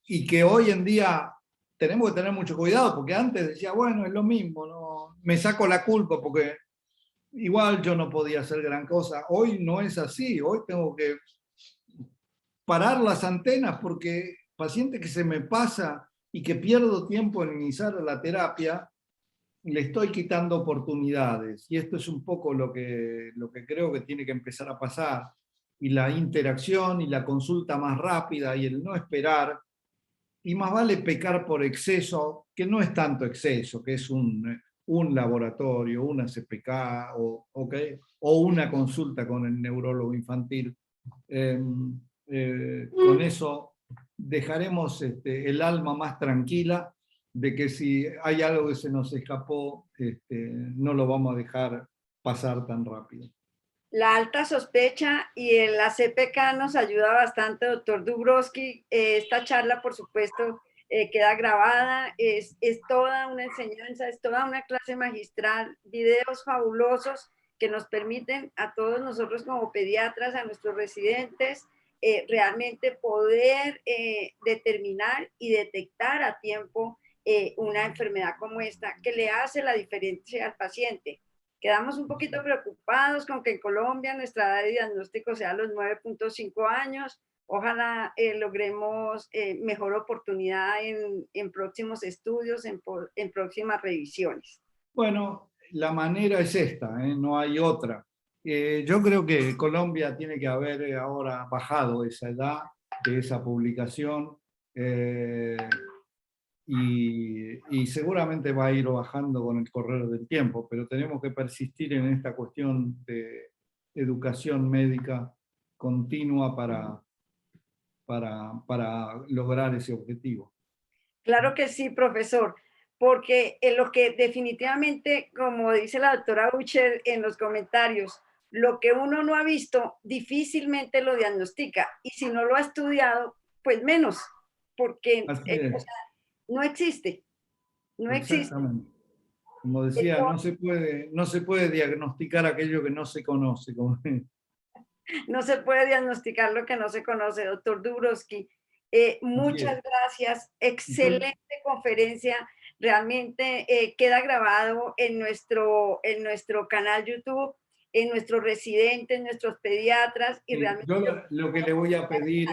y que hoy en día tenemos que tener mucho cuidado, porque antes decía, bueno, es lo mismo, no, me saco la culpa porque igual yo no podía hacer gran cosa. Hoy no es así, hoy tengo que parar las antenas porque paciente que se me pasa y que pierdo tiempo en iniciar la terapia, le estoy quitando oportunidades. Y esto es un poco lo que creo que tiene que empezar a pasar. Y la interacción y la consulta más rápida y el no esperar. Y más vale pecar por exceso, que no es tanto exceso, que es un laboratorio, una CPK o una consulta con el neurólogo infantil. Con eso dejaremos el alma más tranquila de que si hay algo que se nos escapó, no lo vamos a dejar pasar tan rápido. La alta sospecha y la CPK nos ayuda bastante, doctor Dubrowski. Esta charla, por supuesto, queda grabada, es toda una enseñanza, es toda una clase magistral, videos fabulosos que nos permiten a todos nosotros como pediatras, a nuestros residentes, realmente poder determinar y detectar a tiempo una enfermedad como esta que le hace la diferencia al paciente. Quedamos un poquito preocupados con que en Colombia nuestra edad de diagnóstico sea los 9.5 años. Ojalá logremos mejor oportunidad en próximos estudios, en próximas revisiones. Bueno, la manera es esta, no hay otra. Yo creo que Colombia tiene que haber ahora bajado esa edad de esa publicación y seguramente va a ir bajando con el correr del tiempo, pero tenemos que persistir en esta cuestión de educación médica continua para lograr ese objetivo. Claro que sí, profesor, porque en lo que definitivamente, como dice la doctora Ucher en los comentarios, lo que uno no ha visto difícilmente lo diagnostica y si no lo ha estudiado, pues menos, porque Así o es, sea, no existe, no existe. exactamente. Como decía, no se puede diagnosticar aquello que no se conoce. No se puede diagnosticar lo que no se conoce, doctor Dubrowski. Así Muchas es. gracias, Yo- excelente conferencia. Realmente queda grabado en nuestro canal YouTube, en nuestros residentes, nuestros pediatras y Sí, realmente yo lo que le voy a pedir,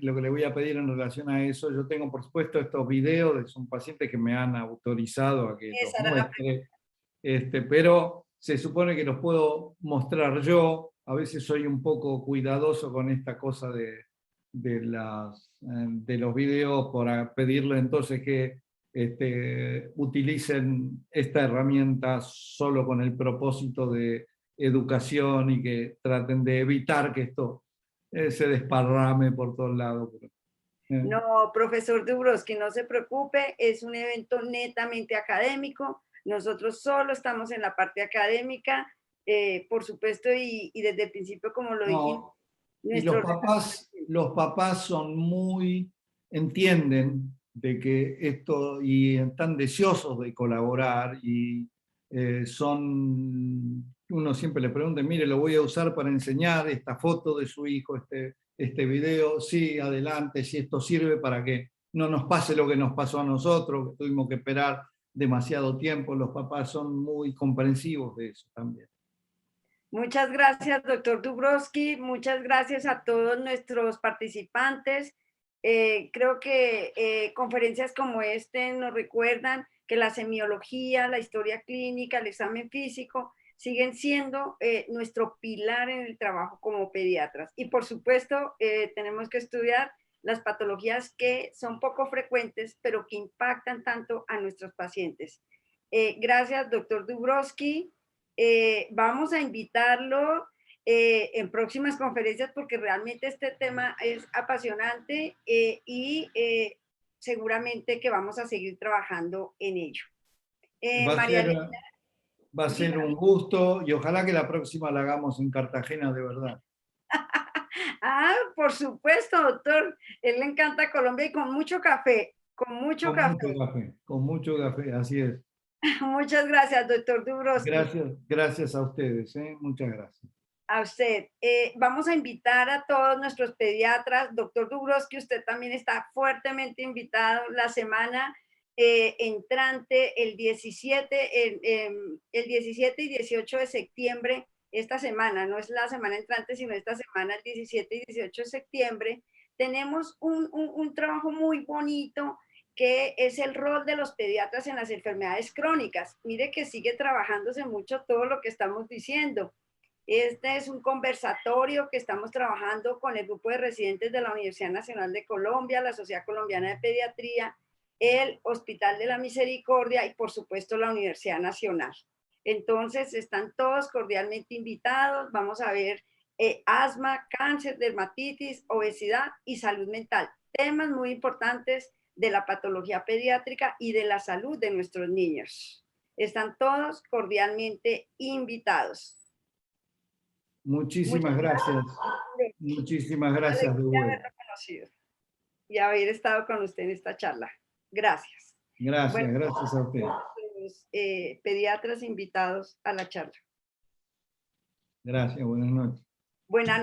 lo que le voy a pedir en relación a eso, yo tengo por supuesto estos videos, son pacientes que me han autorizado a que los esa era la muestre, pero se supone que los puedo mostrar yo. A veces soy un poco cuidadoso con esta cosa de los videos por pedirle entonces que utilicen esta herramienta solo con el propósito de educación y que traten de evitar que esto se desparrame por todos lados. No, profesor Dubrowski, no se preocupe, es un evento netamente académico. Nosotros solo estamos en la parte académica, por supuesto, y desde el principio, como lo dijimos, No, y nuestro los papás son entienden de que esto, y están deseosos de colaborar, y uno siempre le pregunta, mire, lo voy a usar para enseñar esta foto de su hijo, este video, sí, adelante, si esto sirve para que no nos pase lo que nos pasó a nosotros, que tuvimos que esperar demasiado tiempo, los papás son muy comprensivos de eso también. Muchas gracias, doctor Dubrowski. Muchas gracias a todos nuestros participantes. Creo que conferencias como este nos recuerdan que la semiología, la historia clínica, el examen físico siguen siendo nuestro pilar en el trabajo como pediatras. Y por supuesto, tenemos que estudiar las patologías que son poco frecuentes, pero que impactan tanto a nuestros pacientes. Gracias, doctor Dubrowski. Vamos a invitarlo en próximas conferencias porque realmente este tema es apasionante y seguramente que vamos a seguir trabajando en ello. Va a María ser, Elena, va a ser dígame. un gusto y ojalá que la próxima la hagamos en Cartagena de verdad. Ah, por supuesto, doctor. Él le encanta Colombia y con mucho café, con mucho café. Con mucho café, así es. Muchas gracias, doctor Dubrowski. Gracias a ustedes, muchas gracias. A usted. Vamos a invitar a todos nuestros pediatras. Doctor Dubrowski, usted también está fuertemente invitado la semana entrante, el 17, el 17 y 18 de septiembre, esta semana, no es la semana entrante, sino esta semana, el 17 y 18 de septiembre, tenemos un trabajo muy bonito que es el rol de los pediatras en las enfermedades crónicas. Mire que sigue trabajándose mucho todo lo que estamos diciendo. Este es un conversatorio que estamos trabajando con el grupo de residentes de la Universidad Nacional de Colombia, la Sociedad Colombiana de Pediatría, el Hospital de la Misericordia y por supuesto la Universidad Nacional. Entonces están todos cordialmente invitados. Vamos a ver asma, cáncer, dermatitis, obesidad y salud mental. Temas muy importantes de la patología pediátrica y de la salud de nuestros niños. Están todos cordialmente invitados. Muchas Muchísimas gracias. gracias. Muchísimas Una gracias de alegría vuelta. haberlo conocido y haber estado con usted en esta charla. Gracias. Bueno, Gracias a ustedes. los pediatras invitados a la charla. Gracias, buenas noches. Buenas